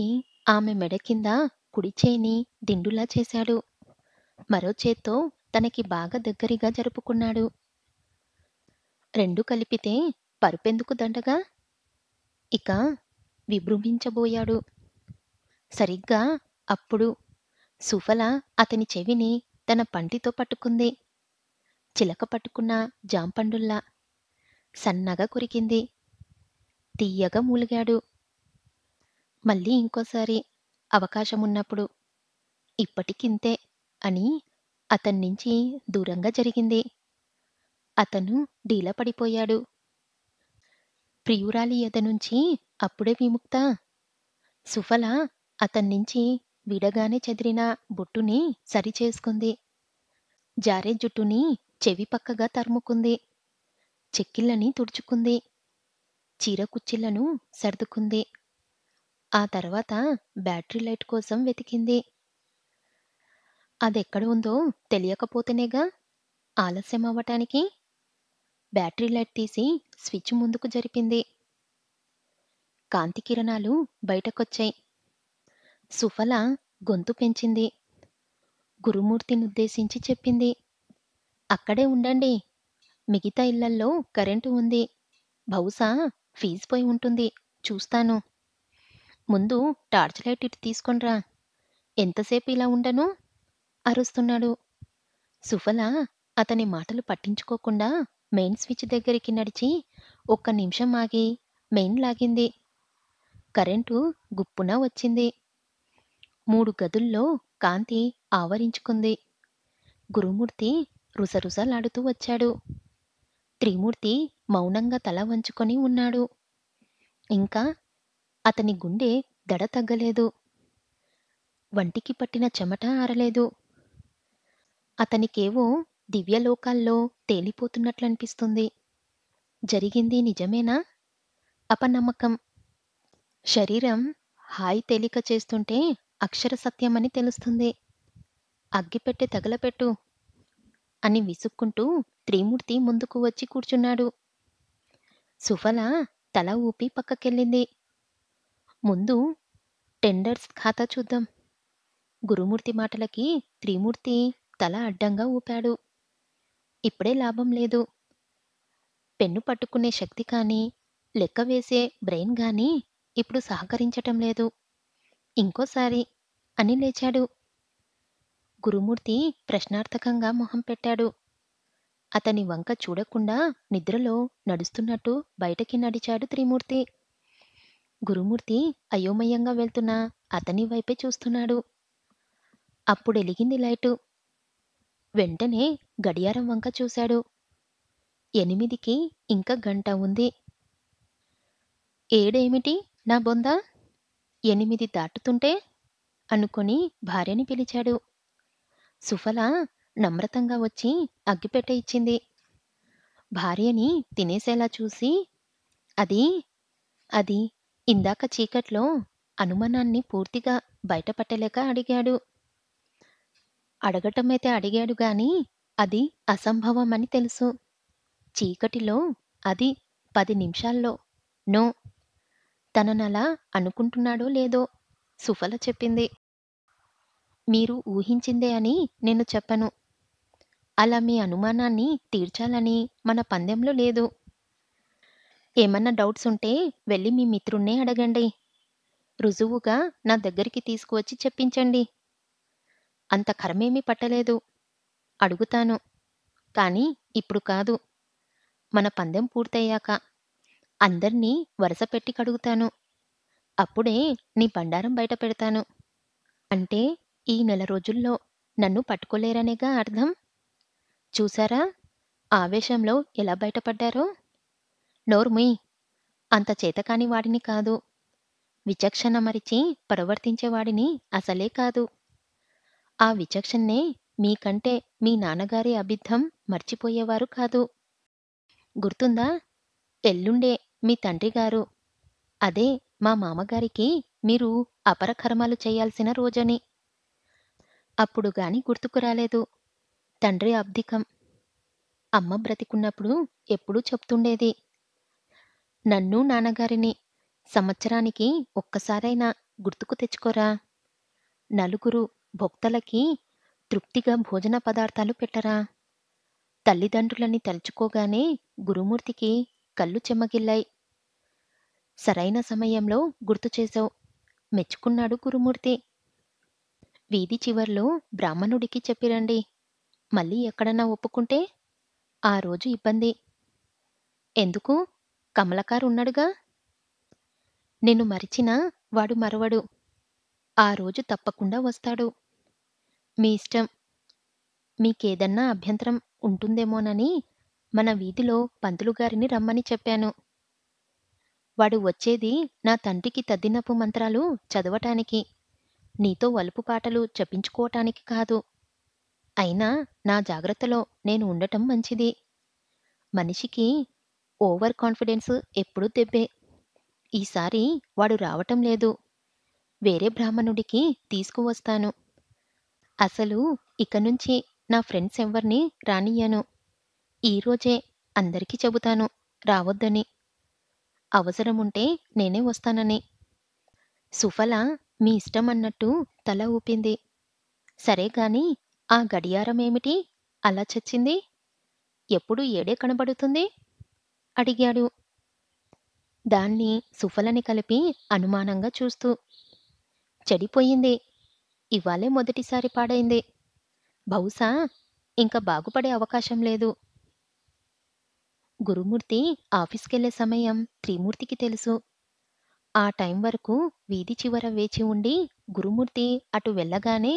ఆమె మెడ కింద కుడిచేయిని దిండులా చేశాడు. మరో చేత్తో తనకి బాగా దగ్గరగా జరుపుకున్నాడు. 2 కలిపితే పరుపెందుకు దండగా? ఇక విజృంభించబోయాడు. సరిగ్గా అప్పుడు సుఫల అతని చెవిని తన పంటితో పట్టుకుంది. చిలక పట్టుకున్న జాంపండుల్లా. సన్నగా కొరికింది. తీయగా మూలిగాడు. మళ్ళీ ఇంకోసారి అవకాశమున్నప్పుడు. ఇప్పటికింతే అని అతన్నించి దూరంగా జరిగింది. అతను డీలపడిపోయాడు. ప్రియురాలి ఎదనుంచి అప్పుడే విముక్త. సుఫల అతన్నించి విడగానే చెదిరిన బొట్టుని సరిచేసుకుంది. జారే జుట్టుని చెవి పక్కగా తరుముకుంది. చెక్కిళ్ళని తుడుచుకుంది. చీర కుచ్చిళ్లను సర్దుకుంది. ఆ తర్వాత బ్యాటరీ లైట్ కోసం వెతికింది. అదెక్కడ ఉందో తెలియకపోతేనేగా ఆలస్యం అవ్వటానికి. బ్యాటరీ లైట్ తీసి స్విచ్ ముందుకు జరిపింది. కాంతి కిరణాలు బయటకొచ్చాయి. సుఫల గొంతు పెంచింది. గురుమూర్తినుద్దేశించి చెప్పింది. అక్కడే ఉండండి. మిగతా ఇళ్లల్లో కరెంటు ఉంది. బహుశా ఫీజు పోయి ఉంటుంది. చూస్తాను. ముందు టార్చ్ లైట్ ఇటు తీసుకొనిరా. ఎంతసేపు ఇలా ఉండను? అరుస్తున్నాడు. సుఫల అతని మాటలు పట్టించుకోకుండా మెయిన్ స్విచ్ దగ్గరికి నడిచి 1 నిమిషం ఆగి మెయిన్ లాగింది. కరెంటు గుప్పున వచ్చింది. 3 గదుల్లో కాంతి ఆవరించుకుంది. గురుమూర్తి రుసరుసలాడుతూ వచ్చాడు. త్రిమూర్తి మౌనంగా తల వంచుకొని ఉన్నాడు. ఇంకా అతని గుండె దడ తగ్గలేదు. వంటికి పట్టిన చెమట ఆరలేదు. అతనికేవో దివ్యలోకాల్లో తేలిపోతున్నట్లనిపిస్తుంది. జరిగింది నిజమేనా? అపనమ్మకం. శరీరం హాయి తేలిక చేస్తుంటే అక్షర సత్యమని తెలుస్తుంది. అగ్గిపెట్టె తగలపెట్టు అని విసుక్కుంటూ త్రిమూర్తి ముందుకు వచ్చి కూర్చున్నాడు. సుఫల తల ఊపి పక్కకెళ్ళింది. ముందు టెండర్స్ ఖాతా చూద్దాం. గురుమూర్తి మాటలకి త్రిమూర్తి తల అడ్డంగా ఊపాడు. ఇప్పుడే లాభం లేదు. పెన్ను పట్టుకునే శక్తి కానీ, లెక్క వేసే బ్రెయిన్ గానీ ఇప్పుడు సహకరించటం లేదు. ఇంకోసారి అని లేచాడు. గురుమూర్తి ప్రశ్నార్థకంగా మొహం పెట్టాడు. అతని వంక చూడకుండా నిద్రలో నడుస్తున్నట్టు బయటకి నడిచాడు త్రిమూర్తి. గురుమూర్తి అయోమయంగా వెళ్తున్న అతని వైపే చూస్తున్నాడు. అప్పుడెలిగింది లైటు. వెంటనే గడియారం వంక చూశాడు. 8కి ఇంక గంట ఉంది. ఏడేమిటి నా బొంద? 8 దాటుతుంటే అనుకొని భార్యని పిలిచాడు. సుఫల నమ్రతంగా వచ్చి అగ్గిపెట్టె ఇచ్చింది. భార్యని తినేసేలా చూసి అది అది ఇందాక చీకట్లో అనుమానాన్ని పూర్తిగా బయటపట్టలేక అడిగాడు. అడగటమైతే అడిగాడు గాని అది అసంభవమని తెలుసు. చీకటిలో అది 10 నిమిషాల్లో నో. తననలా అనుకుంటున్నాడో లేదో సుఫల చెప్పింది. మీరు ఊహించిందే అని నేను చెప్పను. అలా మీ అనుమానాన్ని తీర్చాలని మన పందెంలో లేదు. ఏమన్నా డౌట్స్ ఉంటే వెళ్ళి మీ మిత్రుణ్ణే అడగండి. రుజువుగా నా దగ్గరికి తీసుకువచ్చి చెప్పించండి. అంత కర్మేమీ పట్టలేదు. అడుగుతాను. కానీ ఇప్పుడు కాదు. మన పందెం పూర్తయ్యాక అందర్నీ వరసపెట్టి కడుగుతాను. అప్పుడే నీ బండారం బయట పెడతాను. అంటే ఈ నెల రోజుల్లో నన్ను పట్టుకోలేరనేగా అర్థం. చూశారా ఆవేశంలో ఎలా బయటపడ్డారో? నోర్ముయ్. అంత చేతకాని వాడిని కాదు. విచక్షణ మరిచి ప్రవర్తించేవాడిని అసలే కాదు. ఆ విచక్షణే మీకంటే మీ నాన్నగారి అబిద్ధం మర్చిపోయేవారు కాదు. గుర్తుందా? ఎల్లుండే మీ తండ్రిగారు, అదే మా మామగారికి మీరు అపరకర్మాలు చేయాల్సిన రోజని. అప్పుడు గాని గుర్తుకు రాలేదు. తండ్రి అబ్దికం. అమ్మ బ్రతికున్నప్పుడు ఎప్పుడూ చెప్తుండేది. నన్ను నాన్నగారిని సంవత్సరానికి ఒక్కసారైనా గుర్తుకు తెచ్చుకోరా. నలుగురు భొక్తలకి తృప్తిగా భోజన పదార్థాలు పెట్టరా. తల్లిదండ్రులని తలుచుకోగానే గురుమూర్తికి కళ్ళు చెమ్మగిల్లాయి. సరైన సమయంలో గుర్తు చేశావు. మెచ్చుకున్నాడు గురుమూర్తి. వీధి చివర్లో బ్రాహ్మణుడికి చెప్పిరండి. మళ్ళీ ఎక్కడన్నా ఒప్పుకుంటే ఆ రోజు ఇబ్బంది. ఎందుకు? కమలకారు ఉన్నాడుగా. నిన్ను మరిచినా వాడు మరవడు. ఆ రోజు తప్పకుండా వస్తాడు. మీ ఇష్టం. మీకేదన్నా అభ్యంతరం ఉంటుందేమోనని మన వీధిలో పంతులుగారిని రమ్మని చెప్పాను. వాడు వచ్చేది నా తండ్రికి తద్దినపు మంత్రాలు చదవటానికి, నీతో వలుపు పాటలు చెప్పించుకోవటానికి కాదు. అయినా నా జాగ్రత్తలో నేను ఉండటం మంచిది. మనిషికి ఓవర్ కాన్ఫిడెన్స్ ఎప్పుడూ దెబ్బే. ఈసారి వాడు రావటం లేదు. వేరే బ్రాహ్మణుడికి తీసుకువస్తాను. అసలు ఇక నుంచి నా ఫ్రెండ్స్ ఎవ్వర్నీ రానియ్యను. ఈరోజే అందరికీ చెబుతాను రావొద్దని. అవసరముంటే నేనే వస్తానని. సుఫల మీ ఇష్టమన్నట్టు తల ఊపింది. సరే గాని ఆ గడియారమేమిటి అలా చచ్చింది? ఎప్పుడు ఏడే కనబడుతుంది? అడిగాడు. దాన్ని సుఫలని కలిపి అనుమానంగా చూస్తూ. చెడిపోయింది. ఇవాళే మొదటిసారి పాడైంది. బహుశా ఇంక బాగుపడే అవకాశం లేదు. గురుమూర్తి ఆఫీస్కెళ్ళే సమయం త్రిమూర్తికి తెలుసు. ఆ టైం వరకు వీధి చివర వేచి ఉండి గురుమూర్తి అటు వెళ్ళగానే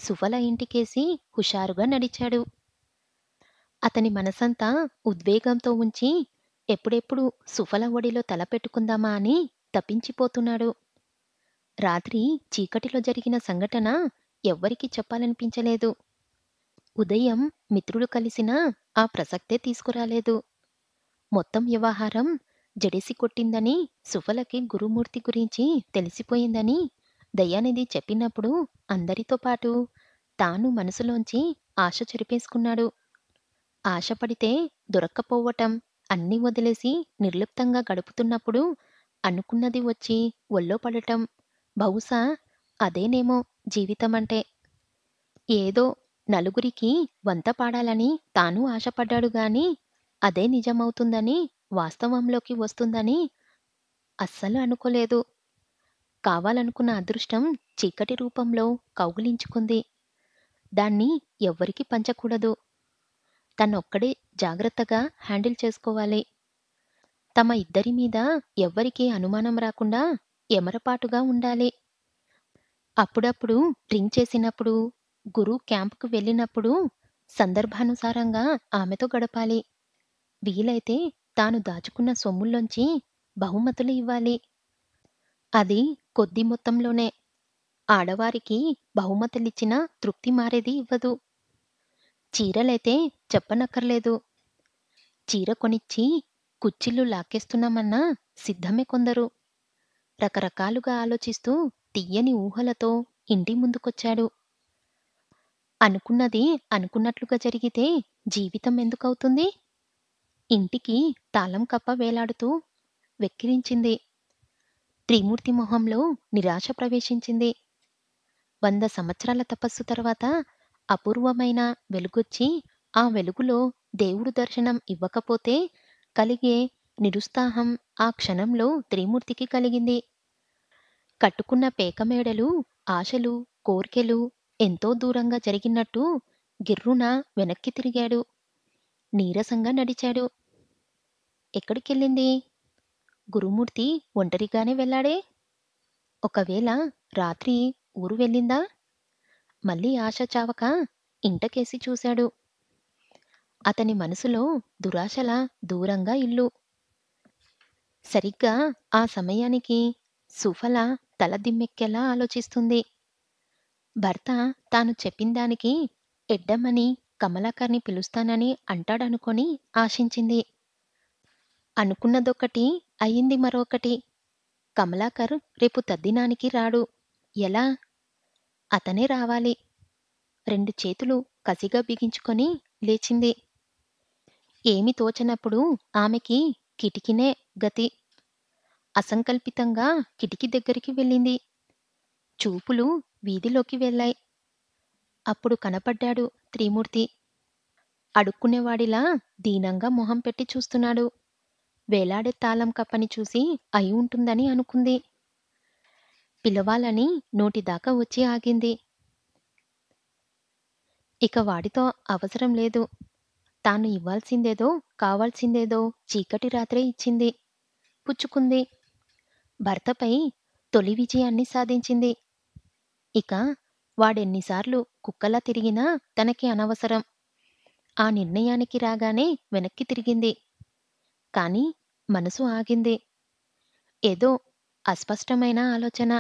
సుఫల ఇంటికేసి హుషారుగా నడిచాడు. అతని మనసంతా ఉద్వేగంతో ఉంచి ఎప్పుడెప్పుడు సుఫల ఒడిలో తల పెట్టుకుందామా అని తపించిపోతున్నాడు. రాత్రి చీకటిలో జరిగిన సంఘటన ఎవ్వరికీ చెప్పాలనిపించలేదు. ఉదయం మిత్రులు కలిసినా ఆ ప్రసక్తే తీసుకురాలేదు. మొత్తం వ్యవహారం జడిసి కొట్టిందని సుఫలకి గురుమూర్తి గురించి తెలిసిపోయిందని దయానిధి చెప్పినప్పుడు అందరితో పాటు తాను మనసులోంచి ఆశ చెరిపేసుకున్నాడు. ఆశపడితే దొరక్కపోవటం అన్నీ వదిలేసి నిర్లిప్తంగా గడుపుతున్నప్పుడు అనుకున్నది వచ్చి ఒళ్ళో పడటం బహుశా అదేనేమో జీవితమంటే. ఏదో నలుగురికి వంత పాడాలని తాను ఆశపడ్డాడు గాని, అదే నిజమవుతుందని, వాస్తవంలోకి వస్తుందని అస్సలు అనుకోలేదు. కావాలనుకున్న అదృష్టం చీకటి రూపంలో కౌగిలించుకుంది. దాన్ని ఎవ్వరికీ పంచకూడదు. తనొక్కడే జాగ్రత్తగా హ్యాండిల్ చేసుకోవాలి. తమ ఇద్దరి మీద ఎవ్వరికీ అనుమానం రాకుండా ఎమరపాటుగా ఉండాలి. అప్పుడప్పుడు రింగ్ చేసినప్పుడు, గురువు క్యాంపుకు వెళ్ళినప్పుడు సందర్భానుసారంగా ఆమెతో గడపాలి. వీలైతే తాను దాచుకున్న సొమ్ముల్లోంచి బహుమతులు ఇవ్వాలి. అది కొద్ది మొత్తంలోనే. ఆడవారికి బహుమతులిచ్చినా తృప్తి మారేది ఇవ్వదు. చీరలైతే చెప్పనక్కర్లేదు. చీర కొనిచ్చి కుచ్చిళ్ళు లాక్కేస్తున్నామన్నా సిద్ధమే కొందరు. రకరకాలుగా ఆలోచిస్తూ తియ్యని ఊహలతో ఇంటి ముందుకొచ్చాడు. అనుకున్నది అనుకున్నట్లుగా జరిగితే జీవితం ఎందుకవుతుంది? ఇంటికి తాళం కప్ప వేలాడుతూ వెక్కిరించింది. త్రిమూర్తి మొహంలో నిరాశ ప్రవేశించింది. 100 సంవత్సరాల తపస్సు తర్వాత అపూర్వమైన వెలుగొచ్చి ఆ వెలుగులో దేవుడు దర్శనం ఇవ్వకపోతే కలిగే నిరుత్సాహం ఆ క్షణంలో త్రిమూర్తికి కలిగింది. కట్టుకున్న పేకమేడలు, ఆశలు, కోర్కెలు ఎంతో దూరంగా జరిగినట్టు గిర్రున వెనక్కి తిరిగాడు. నీరసంగా నడిచాడు. ఎక్కడికెళ్ళింది? గురుమూర్తి ఒంటరిగానే వెళ్ళాడే? ఒకవేళ రాత్రి ఊరు వెళ్ళిందా? మళ్ళీ ఆశ చావక ఇంటకేసి చూశాడు. అతని మనసులో దురాశల దూరంగా ఇల్లు. సరిగ్గా ఆ సమయానికి సుఫల తల దిమ్మెక్కేలా ఆలోచిస్తుంది. భర్త తాను చెప్పిందానికి ఎడ్డమని కమలాకర్ని పిలుస్తానని అంటాడనుకొని ఆశించింది. అనుకున్నదొకటి అయింది మరొకటి. కమలాకర్ రేపు తద్దినానికి రాడు. ఎలా? అతనే రావాలి. 2 చేతులు కసిగా బిగించుకొని లేచింది. ఏమీ తోచనప్పుడు ఆమెకి కిటికీనే గతి. అసంకల్పితంగా కిటికీ దగ్గరికి వెళ్ళింది. చూపులు వీధిలోకి వెళ్ళాయి. అప్పుడు కనపడ్డాడు త్రిమూర్తి. అడుక్కునేవాడిలా దీనంగా మొహం పెట్టి చూస్తున్నాడు. వేలాడే తాళం కప్పని చూసి అయి ఉంటుందని అనుకుంది. పిలవాలని నోటిదాకా వచ్చి ఆగింది. ఇక వాడితో అవసరం లేదు. తాను ఇవ్వాల్సిందేదో, కావాల్సిందేదో చీకటి రాత్రే ఇచ్చింది. పుచ్చుకుంది. భర్తపై తొలి విజయాన్ని సాధించింది. ఇక వాడెన్నిసార్లు కుక్కలా తిరిగినా తనకి అనవసరం. ఆ నిర్ణయానికి రాగానే వెనక్కి తిరిగింది. కాని మనసు ఆగింది. ఏదో అస్పష్టమైన ఆలోచన.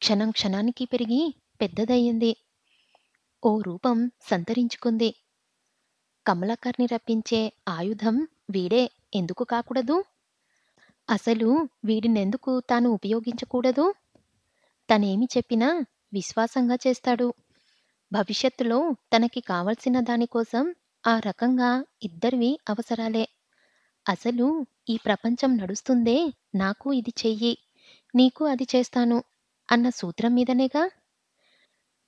క్షణం క్షణానికి పెరిగి పెద్దదయ్యింది. ఓ రూపం సంతరించుకుంది. కమలాకర్ని రప్పించే ఆయుధం వీడే ఎందుకు కాకూడదు? అసలు వీడినెందుకు తాను ఉపయోగించకూడదు? తనేమి చెప్పినా విశ్వాసంగా చేస్తాడు. భవిష్యత్తులో తనకి కావలసిన దానికోసం ఆ రకంగా ఇద్దరివి అవసరాలే. అసలు ఈ ప్రపంచం నడుస్తుందే నాకు ఇది చెయ్యి, నీకు అది చేస్తాను అన్న సూత్రం మీదనేగా.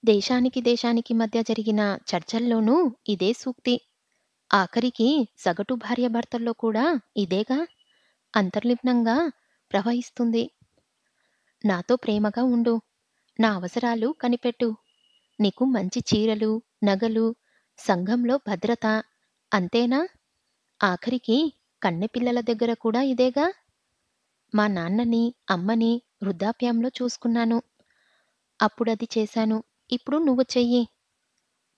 దేశానికి దేశానికి మధ్య జరిగిన చర్చల్లోనూ ఇదే సూక్తి. ఆఖరికి సగటు భార్యాభర్తల్లో కూడా ఇదేగా అంతర్లిప్నంగా ప్రవహిస్తుంది. నాతో ప్రేమగా ఉండు. నా అవసరాలు కనిపెట్టు. నీకు మంచి చీరలు, నగలు, సంఘంలో భద్రత. అంతేనా? ఆఖరికి కన్నెపిల్లల దగ్గర కూడా ఇదేగా. మా నాన్నని, అమ్మని వృద్ధాప్యంలో చూసుకున్నాను. అప్పుడది చేశాను. ఇప్పుడు నువ్వు చెయ్యి.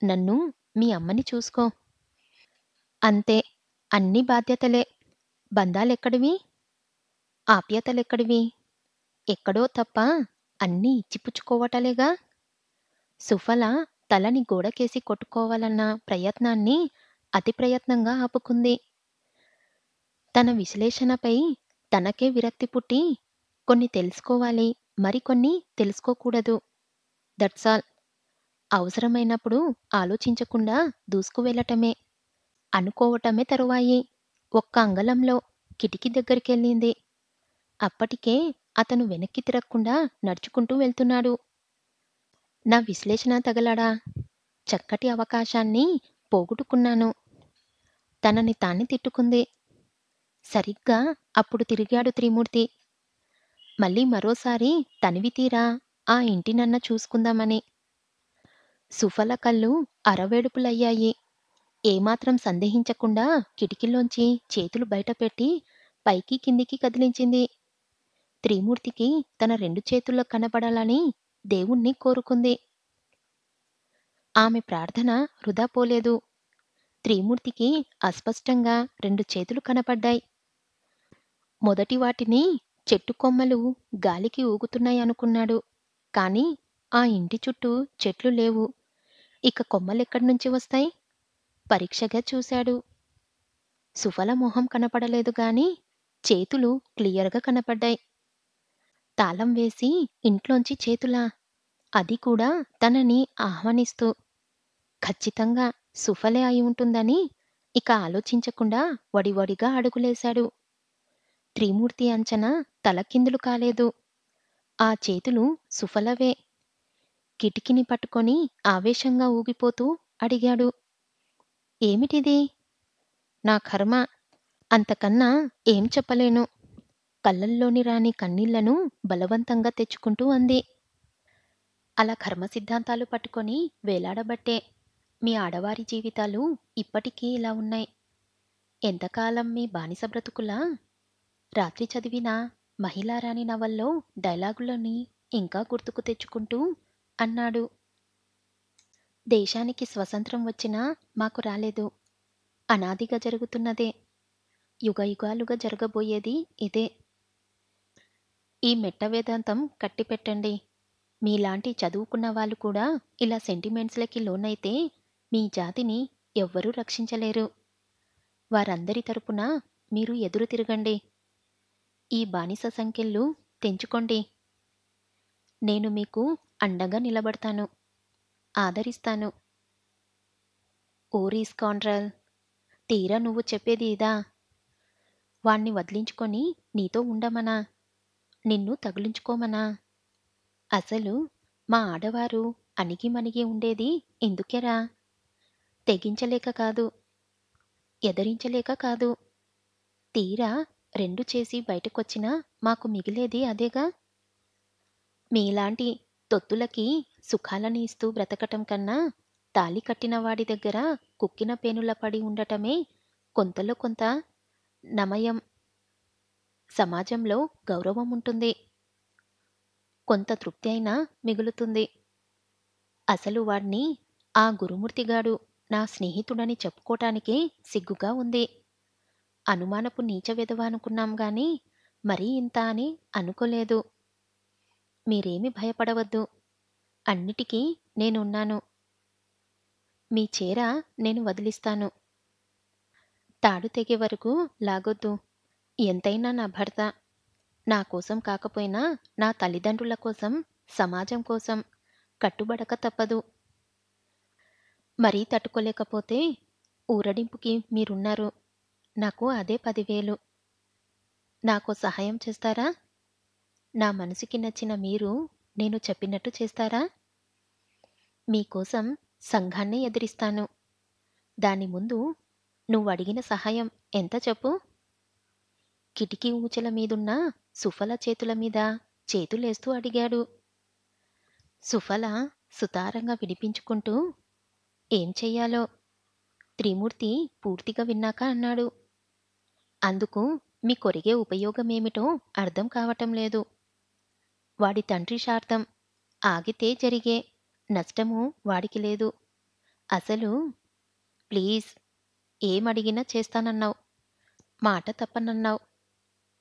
నన్ను, మీ అమ్మని చూసుకో. అంతే. అన్నీ బాధ్యతలే. బంధాలెక్కడివి? ఆప్యాయతలెక్కడివి? ఎక్కడో తప్ప అన్నీ ఇచ్చిపుచ్చుకోవటాలేగా. సుఫల తలని గోడకేసి కొట్టుకోవాలన్న ప్రయత్నాన్ని అతి ప్రయత్నంగా ఆపుకుంది. తన విశ్లేషణపై తనకే విరక్తి పుట్టి కొన్ని తెలుసుకోవాలి, మరికొన్ని తెలుసుకోకూడదు. దట్సాల్. అవసరమైనప్పుడు ఆలోచించకుండా దూసుకువెళ్ళటమే. అనుకోవటమే తరువాయి. ఒక్క అంగళంలో కిటికీ దగ్గరికెళ్ళింది. అప్పటికే అతను వెనక్కి తిరక్కుండా నడుచుకుంటూ వెళ్తున్నాడు. నా విశ్లేషణ తగలడా? చక్కటి అవకాశాన్ని పోగొట్టుకున్నాను. తనని తానే తిట్టుకుంది. సరిగ్గా అప్పుడు తిరిగాడు త్రిమూర్తి. మళ్ళీ మరోసారి తనివి తీరా ఆ ఇంటినన్న చూసుకుందామని. సుఫల కళ్ళు అరవేడుపులయ్యాయి. ఏమాత్రం సందేహించకుండా కిటికీలోంచి చేతులు బయటపెట్టి పైకి కిందికి కదిలించింది. త్రిమూర్తికి తన 2 చేతుల్లో కనపడాలని దేవుణ్ణి కోరుకుంది. ఆమె ప్రార్థన వృధా పోలేదు. త్రిమూర్తికి అస్పష్టంగా 2 చేతులు కనపడ్డాయి. మొదటి వాటిని చెట్టు కొమ్మలు గాలికి ఊగుతున్నాయనుకున్నాడు. కాని ఆ ఇంటి చుట్టూ చెట్లు లేవు. ఇక కొమ్మలెక్కడ్నుంచి వస్తాయి? పరీక్షగా చూశాడు. సుఫల మొహం కనపడలేదు గాని చేతులు క్లియర్‌గా కనపడ్డాయి. తాళం వేసి ఇంట్లోంచి చేతులా? అది కూడా తనని ఆహ్వానిస్తూ. ఖచ్చితంగా సుఫలే అయి ఉంటుందని ఇక ఆలోచించకుండా వడివడిగా అడుగులేశాడు. త్రిమూర్తి అంచనా తలకిందులు కాలేదు. ఆ చేతులు సుఫలవే. కిటికీని పట్టుకొని ఆవేశంగా ఊగిపోతూ అడిగాడు. ఏమిటిది? నా కర్మ. అంతకన్నా ఏం చెప్పలేను. కళ్ళల్లోని రాని కన్నీళ్లను బలవంతంగా తెచ్చుకుంటూ అంది. అలా కర్మ సిద్ధాంతాలు పట్టుకొని వేలాడబట్టే మీ ఆడవారి జీవితాలు ఇప్పటికీ ఇలా ఉన్నాయి. ఎంతకాలం మీ బానిస బ్రతుకులా? రాత్రి చదివిన మహిళారాణి నవల్లో డైలాగులని ఇంకా గుర్తుకు తెచ్చుకుంటూ అన్నాడు. దేశానికి స్వతంత్రం వచ్చినా మాకు రాలేదు. అనాదిగా జరుగుతున్నదే. యుగయుగాలుగా జరగబోయేది ఇదే. ఈ మెట్ట వేదాంతం కట్టిపెట్టండి. మీలాంటి చదువుకున్న వాళ్ళు కూడా ఇలా సెంటిమెంట్స్‌లకి లోనైతే మీ జాతిని ఎవ్వరూ రక్షించలేరు. వారందరి తరపున మీరు ఎదురు తిరగండి. ఈ బానిస సంకెళ్ళు తెంచుకోండి. నేను మీకు అండగా నిలబడతాను. ఆదరిస్తాను. ఓరి స్కౌండ్రల్! తీరా నువ్వు చెప్పేది ఇదా? వాణ్ణి వదిలించుకొని నీతో ఉండమనా? నిన్ను తగులుంచుకోమనా? అసలు మా ఆడవారు అణిగిమణిగి ఉండేది ఇందుకేరా? తెగించలేక కాదు. ఎదరించలేక కాదు. తీరా 2 చేసి బయటకొచ్చినా మాకు మిగిలేది అదేగా? మీలాంటి తొత్తులకి సుఖాలని ఇస్తూ బ్రతకటం కన్నా తాళి కట్టిన వాడి దగ్గర కుక్కిన పేనులా పడి ఉండటమే కొంతలో కొంత నమయం. సమాజంలో గౌరవం ఉంటుంది. కొంత తృప్తి అయినా మిగులుతుంది. అసలు వాడ్ని ఆ గురుమూర్తిగాడు నా స్నేహితుడని చెప్పుకోటానికే సిగ్గుగా ఉంది. అనుమానపు నీచ వెధవ అనుకున్నాం గాని మరీ ఇంత అని అనుకోలేదు. మీరేమీ భయపడవద్దు. అన్నిటికీ నేనున్నాను. మీ చీర నేను వదిలిస్తాను. తాడు తెగే వరకు లాగొద్దు. ఎంతైనా నా భర్త. నా కోసం కాకపోయినా నా తల్లిదండ్రుల కోసం, సమాజం కోసం కట్టుబడక తప్పదు. మరీ తట్టుకోలేకపోతే ఊరడింపుకి మీరున్నారు. నాకు అదే 10,000. నాకో సహాయం చేస్తారా? నా మనసుకి నచ్చిన మీరు నేను చెప్పినట్టు చేస్తారా? మీకోసం సంఘాన్నే ఎదిరిస్తాను. దాని ముందు నువ్వడిగిన సహాయం ఎంత చెప్పు? కిటికీ ఊచల మీదున్న సుఫల చేతుల మీద చేతులేస్తూ అడిగాడు. సుఫల సుతారంగా వినిపించుకుంటూ ఏం చెయ్యాలో త్రిమూర్తి పూర్తిగా విన్నాక అన్నాడు. అందుకు మీ కొరిగే ఉపయోగమేమిటో అర్థం కావటం లేదు. వాడి తండ్రి శార్థం. ఆగితే జరిగే నష్టము వాడికి లేదు. అసలు ప్లీజ్ ఏమడిగినా చేస్తానన్నావు. మాట తప్పనన్నావు.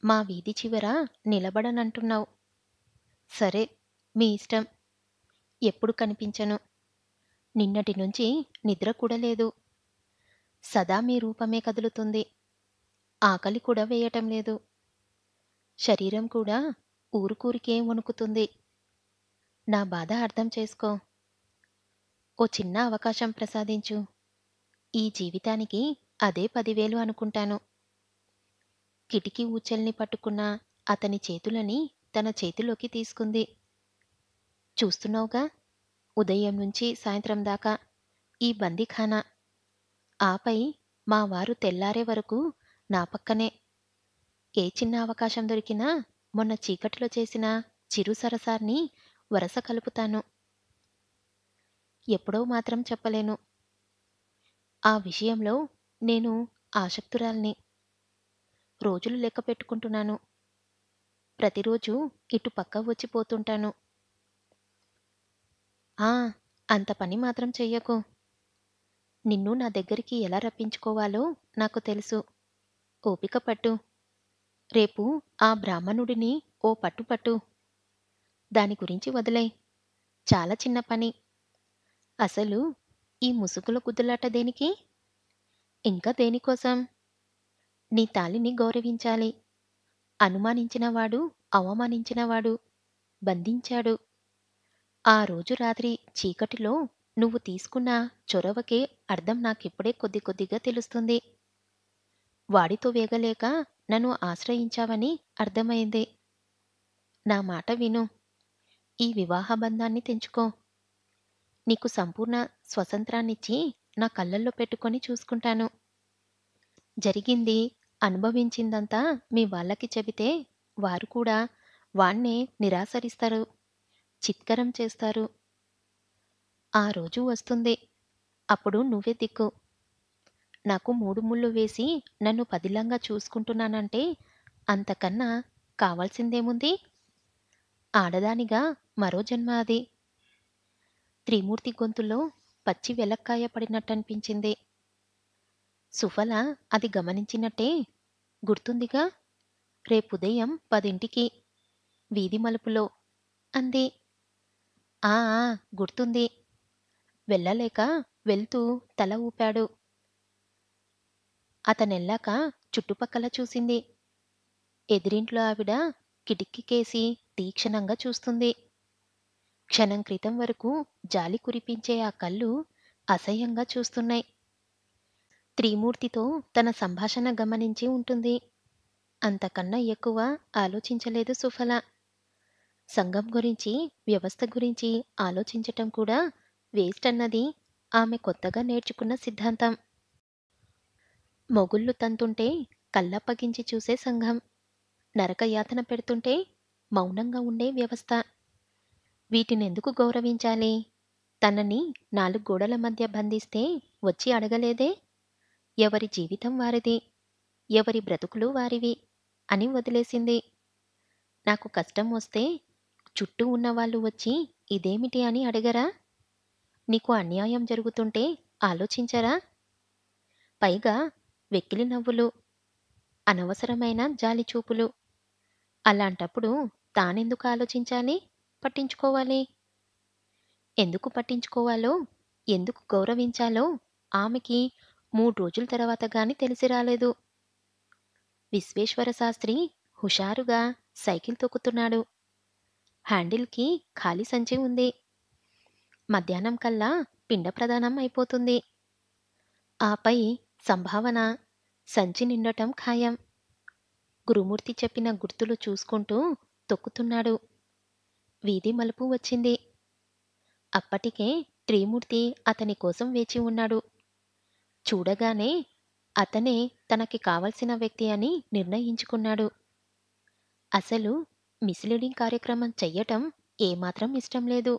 మా వీధి చివర నిలబడనంటున్నావు. సరే మీ ఇష్టం. ఎప్పుడు కనిపించను. నిన్నటి నుంచి నిద్ర కూడా లేదు. సదా మీ రూపమే కదులుతుంది. ఆకలి కూడా వేయటం లేదు. శరీరం కూడా ఊరుకూరికే వణుకుతుంది. నా బాధ అర్థం చేసుకో. ఓ చిన్న అవకాశం ప్రసాదించు. ఈ జీవితానికి అదే 10,000 అనుకుంటాను. కిటికీ ఊచల్ని పట్టుకున్న అతని చేతులని తన చేతిలోకి తీసుకుంది. చూస్తున్నావుగా, ఉదయం నుంచి సాయంత్రం దాకా ఈ బందీఖానా. ఆపై మా వారు తెల్లారే వరకు నా పక్కనే. ఏ చిన్న అవకాశం దొరికినా మొన్న చీకటిలో చేసిన చిరు సరసాన్ని వరస కలుపుతాను. ఎప్పుడో మాత్రం చెప్పలేను. ఆ విషయంలో నేను ఆసక్తురాల్ని. రోజులు లెక్క పెట్టుకుంటున్నాను. ప్రతిరోజు ఇటు పక్క వచ్చి పోతుంటాను. ఆ! అంత పని మాత్రం చెయ్యకు. నిన్ను నా దగ్గరికి ఎలా రప్పించుకోవాలో నాకు తెలుసు. ఓపిక పట్టు. రేపు ఆ బ్రాహ్మణుడిని ఓ పట్టు పట్టు. దాని గురించి వదిలేయ్. చాలా చిన్న పని. అసలు ఈ ముసుగుల గుద్దులాట దేనికి? ఇంకా దేనికోసం? నీ తాళిని గౌరవించాలి. అనుమానించినవాడు, అవమానించినవాడు బంధించాడు. ఆ రోజు రాత్రి చీకటిలో నువ్వు తీసుకున్న చొరవకే అర్థం నాకిప్పుడే కొద్ది కొద్దిగా తెలుస్తుంది. వాడితో వేగలేక నన్ను ఆశ్రయించావని అర్థమైంది. నా మాట విను. ఈ వివాహ బంధాన్ని తెంచుకో. నీకు సంపూర్ణ స్వతంత్రాన్నిచ్చి నా కళ్ళల్లో పెట్టుకొని చూసుకుంటాను. జరిగింది, అనుభవించిందంతా మీ వాళ్ళకి చెబితే వారు కూడా వాణ్ణే నిరాసరిస్తారు. చిత్కరం చేస్తారు. ఆ రోజు వస్తుంది. అప్పుడు నువ్వే దిక్కు. నాకు 3 ముళ్ళు వేసి నన్ను పదిలంగా చూసుకుంటున్నానంటే అంతకన్నా కావాల్సిందేముంది? ఆడదానిగా మరో జన్మ అది. త్రిమూర్తి గొంతులో పచ్చి వెలక్కాయ పడినట్టనిపించింది. సుఫల అది గమనించినట్టే. గుర్తుందిగా? రేపుదయం 10ంటికి వీధి మలుపులో అంది. ఆ ఆ గుర్తుంది. వెళ్ళలేక వెళ్తూ తల ఊపాడు. అతనెళ్ళాక చుట్టుపక్కల చూసింది. ఎదిరింట్లో ఆవిడ కిటికీకేసి తీక్షణంగా చూస్తుంది. క్షణం క్రితం వరకు జాలి కురిపించే ఆ కళ్ళు అసహ్యంగా చూస్తున్నాయి. త్రిమూర్తితో తన సంభాషణ గమనించి ఉంటుంది. అంతకన్నా ఎక్కువ ఆలోచించలేదు సుఫల. సంఘం గురించి, వ్యవస్థ గురించి ఆలోచించటం కూడా వేస్ట్ అన్నది ఆమె కొత్తగా నేర్చుకున్న సిద్ధాంతం. మొగుళ్ళు తంతుంటే కళ్ళప్పగించి చూసే సంఘం. నరకయాతన పెడుతుంటే మౌనంగా ఉండే వ్యవస్థ. వీటినెందుకు గౌరవించాలి? తనని 4 గోడల మధ్య బంధిస్తే వచ్చి అడగలేదే? ఎవరి జీవితం వారిది, ఎవరి బ్రతుకులు వారివి అని వదిలేసింది. నాకు కష్టం వస్తే చుట్టూ ఉన్నవాళ్ళు వచ్చి ఇదేమిటి అని అడగరా? నీకు అన్యాయం జరుగుతుంటే ఆలోచించరా? పైగా వెక్కిలి నవ్వులు, అనవసరమైన జాలిచూపులు. అలాంటప్పుడు తానెందుకు ఆలోచించాలి? పట్టించుకోవాలి? ఎందుకు పట్టించుకోవాలో, ఎందుకు గౌరవించాలో ఆమెకి 3 రోజుల తర్వాత గాని తెలిసి రాలేదు. విశ్వేశ్వర శాస్త్రి హుషారుగా సైకిల్ తొక్కుతున్నాడు. హ్యాండిల్‌కి ఖాళీ సంచి ఉంది. మధ్యాహ్నం కల్లా పిండ ప్రదానం అయిపోతుంది. ఆపై సంభావన సంచి నిండటం ఖాయం. గురుమూర్తి చెప్పిన గుర్తులు చూసుకుంటూ తొక్కుతున్నాడు. వీధి మలుపు వచ్చింది. అప్పటికే త్రిమూర్తి అతని కోసం వేచి ఉన్నాడు. చూడగానే అతనే తనకి కావలసిన వ్యక్తి అని నిర్ణయించుకున్నాడు. అసలు మిస్లీడింగ్ కార్యక్రమం చెయ్యటం ఏమాత్రం ఇష్టం లేదు.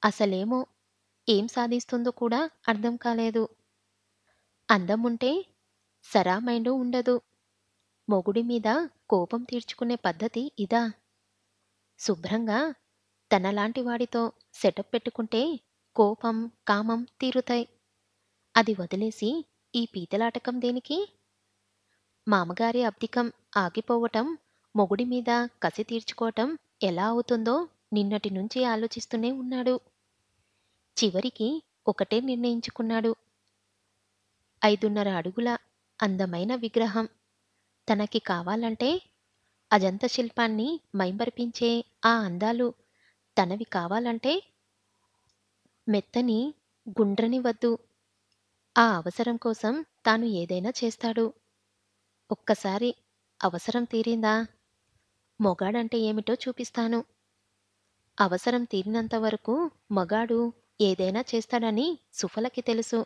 అసలేమో ఏం సాధిస్తుందో కూడా అర్థం కాలేదు. అందముంటే సరామైండు ఉండదు. మొగుడి మీద కోపం తీర్చుకునే పద్ధతి ఇదా? శుభ్రంగా తనలాంటి వాడితో సెటప్ పెట్టుకుంటే కోపం, కామం తీరుతాయి. అది వదిలేసి ఈ పీతలాటకం దేనికి? మామగారి అబ్దికం ఆగిపోవటం, మొగుడి మీద కసి తీర్చుకోవటం ఎలా అవుతుందో నిన్నటి నుంచి ఆలోచిస్తూనే ఉన్నాడు. చివరికి ఒకటే నిర్ణయించుకున్నాడు. 5.5 అడుగుల అందమైన విగ్రహం తనకి కావాలంటే అజంత శిల్పాన్ని మైమరిపించే ఆ అందాలు తనవి కావాలంటే మెత్తని గుండ్రని వద్దు. ఆ అవసరం కోసం తాను ఏదైనా చేస్తాడు. ఒక్కసారి అవసరం తీరిందా మొగాడంటే ఏమిటో చూపిస్తాను. అవసరం తీరినంత వరకు మగాడు ఏదైనా చేస్తాడని సుఫలకి తెలుసు.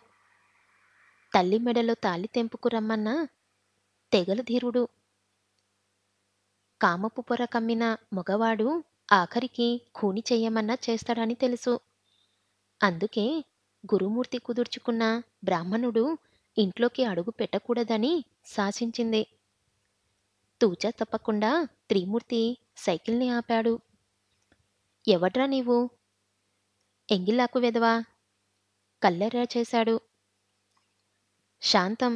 తల్లి మెడలో తాళి తెంపుకు రమ్మన్న తెగలు ధీరుడు. కామపు పొర కమ్మిన మగవాడు ఆఖరికి ఖూని చెయ్యమన్నా చేస్తాడని తెలుసు. అందుకే గురుమూర్తి కుదుర్చుకున్న బ్రాహ్మణుడు ఇంట్లోకి అడుగు పెట్టకూడదని శాసించింది. తూచా తప్పకుండా త్రిమూర్తి సైకిల్ని ఆపాడు. ఎవడ్రా నీవు? ఎంగిలాకు వెధవా! కల్లెర్ర చేశాడు. శాంతం.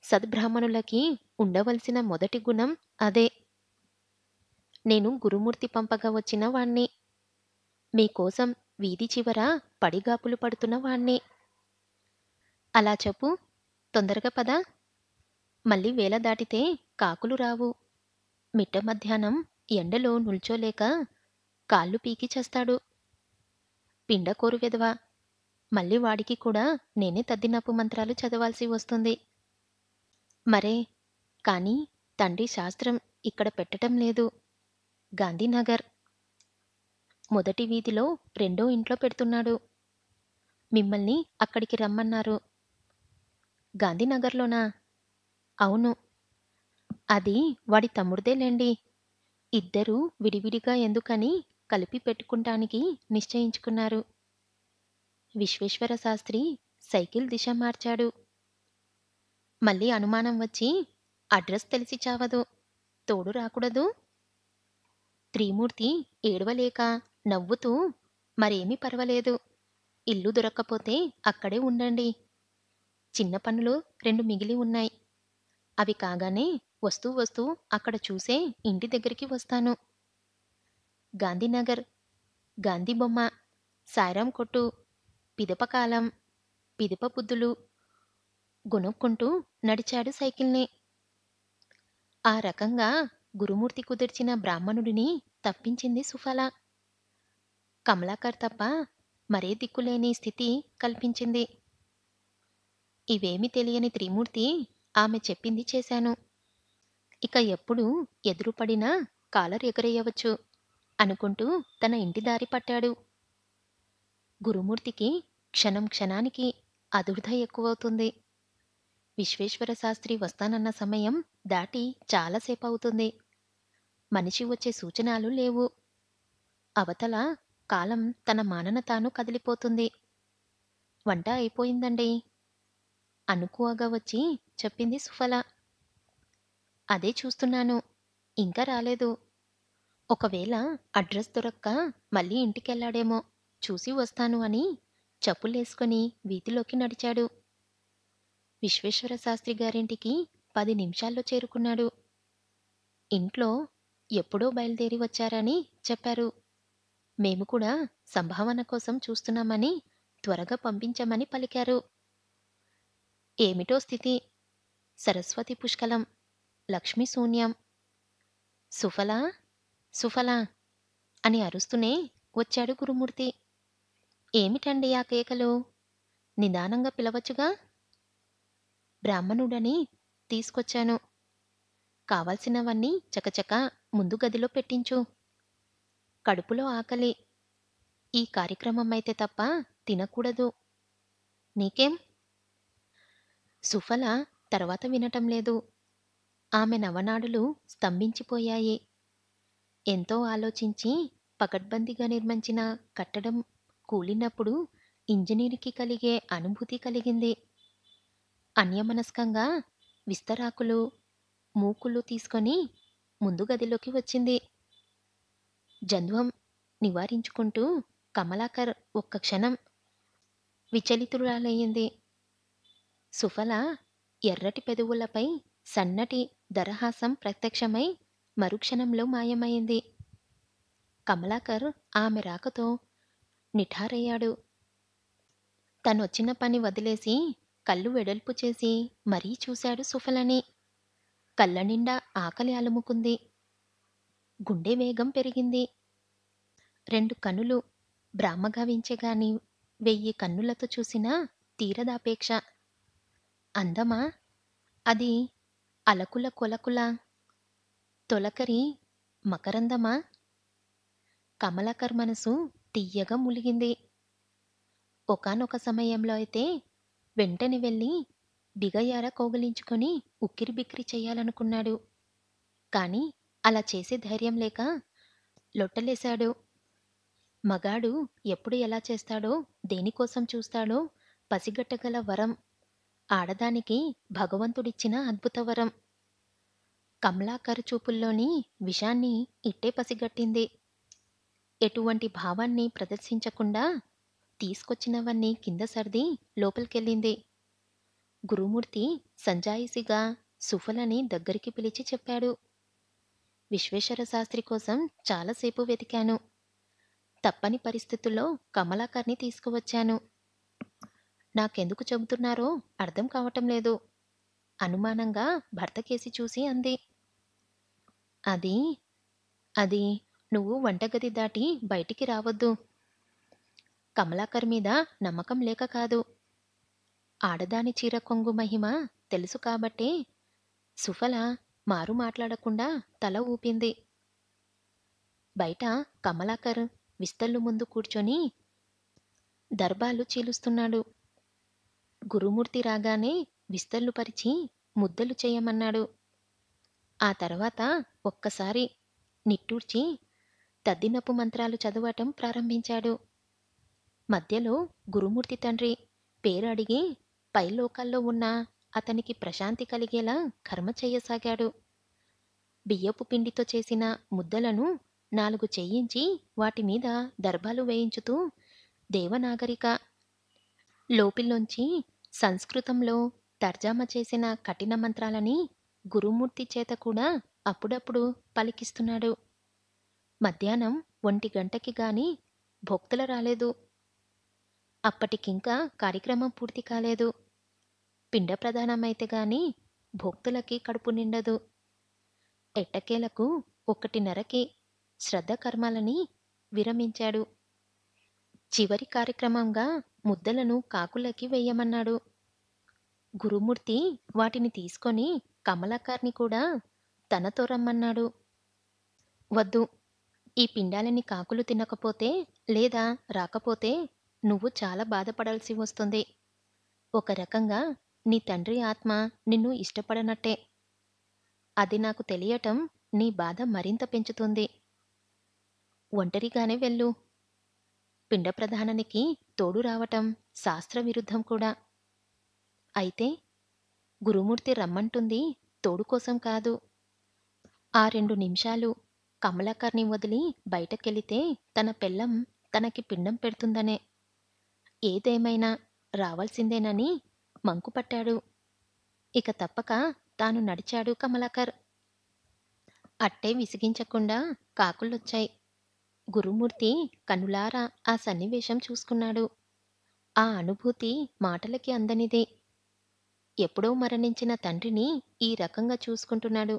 సద్బ్రాహ్మణులకి ఉండవలసిన మొదటి గుణం అదే. నేను గురుమూర్తి పంపగా వచ్చిన వాణ్ణి. మీకోసం వీధి చివర పడిగాపులు పడుతున్న వాణ్ణి. అలా చెప్పు, తొందరగా పద. మళ్ళీ వేళ దాటితే కాకులు రావు. మిట్ట మధ్యాహ్నం ఎండలో నిల్చోలేక కాళ్ళు పీకి చస్తాడు. పిండకోరు వెధవ. మళ్ళీ వాడికి కూడా నేనే తద్దినపు మంత్రాలు చదవాల్సి వస్తుంది. మరే, కానీ తండ్రి శాస్త్రం ఇక్కడ పెట్టటం లేదు. గాంధీనగర్ మొదటి వీధిలో రెండో ఇంట్లో పెడుతున్నాడు. మిమ్మల్ని అక్కడికి రమ్మన్నారు. గాంధీనగర్లోనా? అవును. అది వాడి తమ్ముడిదేలేండి. ఇద్దరూ విడివిడిగా ఎందుకని కలిపి పెట్టుకుంటానికి నిశ్చయించుకున్నారు. విశ్వేశ్వర శాస్త్రి సైకిల్ దిశ మార్చాడు. మళ్ళీ అనుమానం వచ్చి అడ్రస్ తెలిసి చావదు. తోడు రాకూడదు. త్రిమూర్తి ఏడవలేక నవ్వుతూ, మరేమీ పర్వాలేదు. ఇల్లు దొరక్కపోతే అక్కడే ఉండండి. చిన్న పనులు 2 మిగిలి ఉన్నాయి. అవి కాగానే వస్తూ వస్తూ అక్కడ చూసే ఇంటి దగ్గరికి వస్తాను. గాంధీనగర్, గాంధీ బొమ్మ, సాయిరాం కొట్టు, పిదపకాలం, పిదప బుద్ధులు గొనుక్కుంటూ నడిచాడు సైకిల్ని. ఆ రకంగా గురుమూర్తి కుదిర్చిన బ్రాహ్మణుడిని తప్పించింది సుఫల. కమలాకర్ తప్ప మరే దిక్కులేని స్థితి కల్పించింది. ఇవేమీ తెలియని త్రిమూర్తి ఆమె చెప్పింది చేశాను. ఇక ఎప్పుడు ఎదురుపడినా కాలర్ ఎగరేయవచ్చు అనుకుంటూ తన ఇంటి దారి పట్టాడు. గురుమూర్తికి క్షణం క్షణానికి అదుర్ధ ఎక్కువవుతుంది. విశ్వేశ్వర శాస్త్రి వస్తానన్న సమయం దాటి చాలాసేపవుతుంది. మనిషి వచ్చే సూచనలు లేవు. అవతల కాలం తన మానన తాను కదిలిపోతుంది. వంట అయిపోయిందండి అనుకువగా వచ్చి చెప్పింది సుఫల. అదే చూస్తున్నాను, ఇంకా రాలేదు. ఒకవేళ అడ్రస్ దొరక్క మళ్ళీ ఇంటికెళ్ళాడేమో, చూసి వస్తాను అని చెప్పులేసుకొని వీధిలోకి నడిచాడు. విశ్వేశ్వర శాస్త్రి గారింటికి 10 నిమిషాల్లో చేరుకున్నాడు. ఇంట్లో ఎప్పుడో బయలుదేరి వచ్చారని చెప్పారు. మేము కూడా సంభావన కోసం చూస్తున్నామని త్వరగా పంపించమని పలికారు. ఏమిటో స్థితి. సరస్వతి పుష్కలం, లక్ష్మీ శూన్యం. సుఫలా, సుఫలా అని అరుస్తూనే వచ్చాడు గురుమూర్తి. ఏమిటండి ఆ కేకలు? నిదానంగా పిలవచ్చుగా. బ్రాహ్మణుడని తీసుకొచ్చాను. కావాల్సినవన్నీ చకచకా ముందు గదిలో పెట్టించు. కడుపులో ఆకలి. ఈ కార్యక్రమం అయితే తప్ప తినకూడదు. నీకేం? సుఫల తర్వాత వినటం లేదు. ఆమె నవనాడులు స్తంభించిపోయాయి. ఎంతో ఆలోచించి పకడ్బందీగా నిర్మించిన కట్టడం కూలినప్పుడు ఇంజనీరుకి కలిగే అనుభూతి కలిగింది. అన్యమనస్కంగా విస్తరాకులు, మూకులు తీసుకొని ముందు గదిలోకి వచ్చింది. జంధ్వం నివారించుకుంటూ కమలాకర్ ఒక్క క్షణం విచలితురాలయ్యింది. సుఫల ఎర్రటి పెదవులపై సన్నటి దరహాసం ప్రత్యక్షమై మరుక్షణంలో మాయమైంది. కమలాకర్ ఆమె రాకతో నిఠారయ్యాడు. తనొచ్చిన పని వదిలేసి కళ్ళు వెడల్పు చేసి మరీ చూశాడు సుఫలని. కళ్ళనిండా ఆకలి అలుముకుంది. గుండె వేగం పెరిగింది. 2 కనులు బ్రాహ్మగావించెగాని 1000 కన్నులతో చూసినా తీరదాపేక్ష. అందమా? అది అలకుల కొలకుల తొలకరి మకరందమా? కమలాకర్ మనసు తియ్యగా ములిగింది. ఒకానొక సమయంలో అయితే వెంటనే వెళ్ళి బిగయార కౌగిలించుకొని ఉక్కిరిబిక్కిరి చెయ్యాలనుకున్నాడు. కాని అలా చేసే ధైర్యం లేక లొట్టలేశాడు. మగాడు ఎప్పుడు ఎలా చేస్తాడో, దేనికోసం చూస్తాడో పసిగట్టగల వరం ఆడదానికి భగవంతుడిచ్చిన అద్భుత వరం. కమలాకర్ చూపుల్లోని విషాన్ని ఇట్టే పసిగట్టింది. ఎటువంటి భావాన్ని ప్రదర్శించకుండా తీసుకొచ్చినవన్నీ కింద సర్ది లోపలికెళ్ళింది. గురుమూర్తి సంజాయిషీగా సుఫలని దగ్గరికి పిలిచి చెప్పాడు. విశ్వేశ్వర శాస్త్రి కోసం చాలాసేపు వెతికాను. తప్పని పరిస్థితుల్లో కమలాకర్ని తీసుకువచ్చాను. నాకెందుకు చెబుతున్నారో అర్థం కావటం లేదు. అనుమానంగా భర్తకేసి చూసి అంది. అది అది నువ్వు వంటగది దాటి బయటికి రావద్దు. కమలాకర్ మీద నమ్మకం లేక కాదు. ఆడదాని చీర కొంగు మహిమ తెలుసు కాబట్టే సుఫల మారు మాట్లాడకుండా తల ఊపింది. బయట కమలాకర్ విస్తళ్ళు ముందు కూర్చొని దర్బాలు చీలుస్తున్నాడు. గురుమూర్తి రాగానే విస్తళ్ళు పరిచి ముద్దలు చేయమన్నాడు. ఆ తర్వాత ఒక్కసారి నిట్టూర్చి తద్దినపు మంత్రాలు చదవటం ప్రారంభించాడు. మధ్యలో గురుమూర్తి తండ్రి పేరు అడిగి పైలోకాల్లో ఉన్న అతనికి ప్రశాంతి కలిగేలా కర్మ చెయ్యసాగాడు. బియ్యపు పిండితో చేసిన ముద్దలను 4 చేయించి వాటిమీద దర్భాలు వేయించుతూ దేవనాగరిక లోపిల్లోంచి సంస్కృతంలో తర్జామా చేసిన కఠిన మంత్రాలని గురుమూర్తి చేత కూడా అప్పుడప్పుడు పలికిస్తున్నాడు. మధ్యాహ్నం 1 గంటకి గాని భోక్తలు రాలేదు. అప్పటికింకా కార్యక్రమం పూర్తి కాలేదు. పిండ ప్రదానమైతే గాని భోక్తులకి కడుపు నిండదు. ఎట్టకేలకు 1:30కి శ్రద్ధ కర్మలని విరమించాడు. చివరి కార్యక్రమంగా ముద్దలను కాకులకి వెయ్యమన్నాడు. గురుమూర్తి వాటిని తీసుకొని కమలాకర్ని కూడా తనతో రమ్మన్నాడు. వద్దు, ఈ పిండాలని కాకులు తినకపోతే లేదా రాకపోతే నువ్వు చాలా బాధపడాల్సి వస్తుంది. ఒక రకంగా నీ తండ్రి ఆత్మ నిన్ను ఇష్టపడనట్టే. అది నాకు తెలియటం నీ బాధ మరింత పెంచుతుంది. ఒంటరిగానే వెళ్ళు. పిండ ప్రధానానికి తోడు రావటం శాస్త్ర విరుద్ధం కూడా. అయితే గురుమూర్తి రమ్మంటుంది తోడు కోసం కాదు. ఆ 2 నిమిషాలు కమలాకర్ని వదిలి బయటకెళితే తన పెళ్ళం తనకి పిండం పెడుతుందనే. ఏదేమైనా రావాల్సిందేనని మంకుపట్టాడు. ఇక తప్పక తాను నడిచాడు కమలాకర్. అట్టే విసిగించకుండా కాకులొచ్చాయి. గురుమూర్తి కనులారా ఆ సన్నివేశం చూసుకున్నాడు. ఆ అనుభూతి మాటలకి అందనిది. ఎప్పుడో మరణించిన తండ్రిని ఈ రకంగా చూసుకుంటున్నాడు.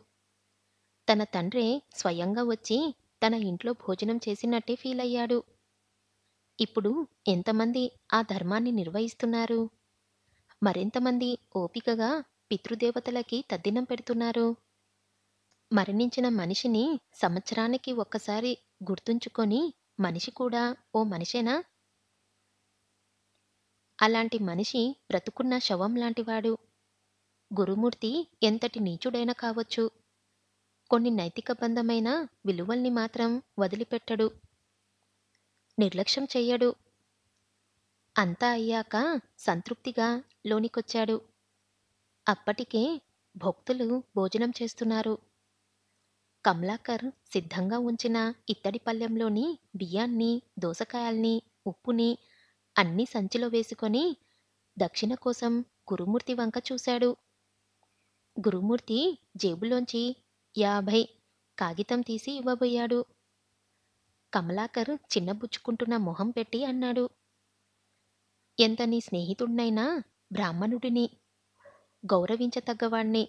తన తండ్రే స్వయంగా వచ్చి తన ఇంట్లో భోజనం చేసినట్టే ఫీలయ్యాడు. ఇప్పుడు ఎంతమంది ఆ ధర్మాన్ని నిర్వహిస్తున్నారు? మరెంతమంది ఓపికగా పితృదేవతలకి తద్దినం పెడుతున్నారు? మరణించిన మనిషిని సంవత్సరానికి ఒక్కసారి గుర్తుంచుకొని మనిషి కూడా ఓ మనిషేనా? అలాంటి మనిషి బ్రతుకున్న శవం లాంటివాడు. గురుమూర్తి ఎంతటి నీచుడైనా కావచ్చు. కొన్ని నైతికబంధమైన విలువల్ని మాత్రం వదిలిపెట్టడు. నిర్లక్ష్యం చెయ్యడు. అంతా అయ్యాక సంతృప్తిగా లోనికొచ్చాడు. అప్పటికే భక్తులు భోజనం చేస్తున్నారు. కమలాకర్ సిద్ధంగా ఉంచిన ఇత్తడి పళ్ళెంలోని బియ్యాన్ని, దోసకాయల్ని, ఉప్పుని అన్నీ సంచిలో వేసుకొని దక్షిణ కోసం గురుమూర్తి వంక చూశాడు. గురుమూర్తి జేబులోంచి 50 కాగితం తీసి ఇవ్వబోయాడు. కమలాకర్ చిన్నబుచ్చుకుంటున్న మొహం పెట్టి అన్నాడు. ఎంత నీ స్నేహితుడినైనా బ్రాహ్మణుడిని, గౌరవించతగ్గవాణ్ణి.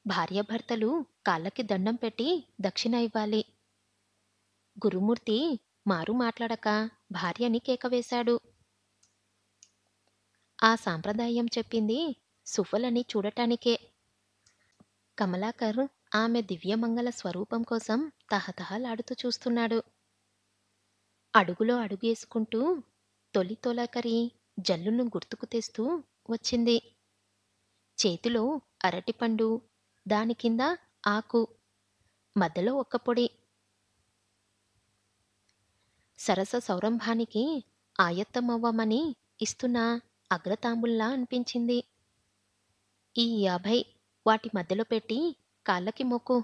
భార్యాభర్తలు కాళ్ళకి దండం పెట్టి దక్షిణ ఇవ్వాలి. గురుమూర్తి మారు మాట్లాడక భార్యని కేకవేశాడు. ఆ సాంప్రదాయం చెప్పింది సుఫలని చూడటానికే. కమలాకర్ ఆమె దివ్యమంగళ స్వరూపం కోసం తహతహలాడుతూ చూస్తున్నాడు. అడుగులో అడుగేసుకుంటూ తొలి తొలకరి జల్లును గుర్తుకు తెస్తూ వచ్చింది. చేతిలో అరటిపండు, దాని కింద ఆకు, మధ్యలో ఒక్క పొడి. సరస సౌరంభానికి ఆయత్తమవ్వమని ఇస్తున్న అగ్రతాంబుల్లా అనిపించింది. ఈ 50 వాటి మధ్యలో పెట్టి కాళ్ళకి మొక్కు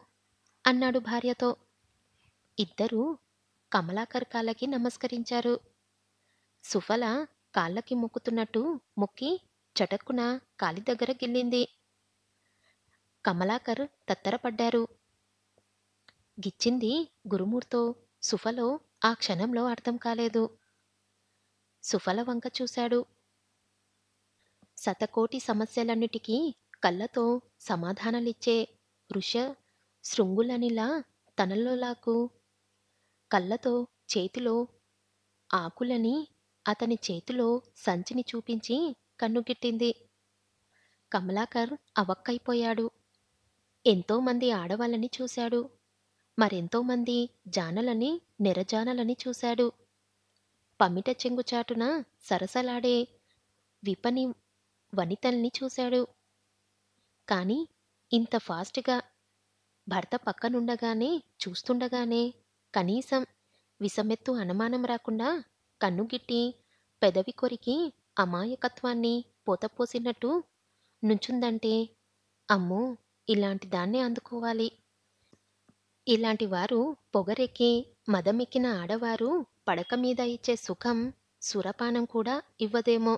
అన్నాడు భార్యతో. ఇద్దరూ కమలాకర్ కాళ్ళకి నమస్కరించారు. సుఫల కాళ్ళకి మొక్కుతున్నట్టు మొక్కి చటక్కున కాలి దగ్గర గిల్లింది. కమలాకర్ తత్తరపడ్డారు. గిచ్చింది గురుమూర్తో సుఫలో ఆ క్షణంలో అర్థం కాలేదు. సుఫల వంక చూశాడు. శతకోటి సమస్యలన్నిటికీ కళ్ళతో సమాధానాలిచ్చే ఋష శృంగులనిలా తనలో లాకు. కళ్ళతో చేతిలో ఆకులని అతని చేతిలో సంచిని చూపించి కన్నుగిట్టింది. కమలాకర్ అవక్కైపోయాడు. ఎంతోమంది ఆడవాళ్ళని చూశాడు. మరెంతోమంది జానలని నెరజానలని చూశాడు. పమిట చెంగుచాటున సరసలాడే విపని వనితల్ని చూశాడు. కాని ఇంత ఫాస్టుగా భర్త పక్కనుండగానే చూస్తుండగానే కనీసం విసమెత్తు అనుమానం రాకుండా కన్నుగిట్టి పెదవి కొరికి అమాయకత్వాన్ని పోతపోసినట్టు నుంచుందంటే అమ్మో, ఇలాంటి దాన్నే అందుకోవాలి. ఇలాంటి వారు పొగరెక్కి మదమెక్కిన ఆడవారు పడక మీద ఇచ్చే సుఖం సురపానం కూడా ఇవ్వదేమో.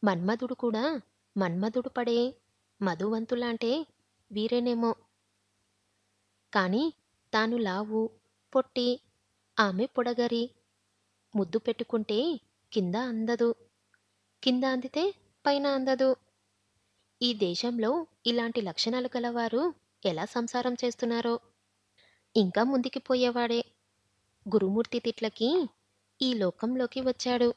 మన్మధుడు కూడా మన్మధుడు పడే మధువంతులాంటే వీరేనేమో. కాని తాను లావు, పొట్టి, ఆమె పొడగరి. ముద్దు పెట్టుకుంటే కింద అందదు, కింద అందితే పైన అందదు. ఈ దేశంలో ఇలాంటి లక్షణాలు గలవారు ఎలా సంసారం చేస్తున్నారో. ఇంకా ముందుకి పోయేవాడే. గురుమూర్తి తిట్లకి ఈ లోకంలోకి వచ్చాడు.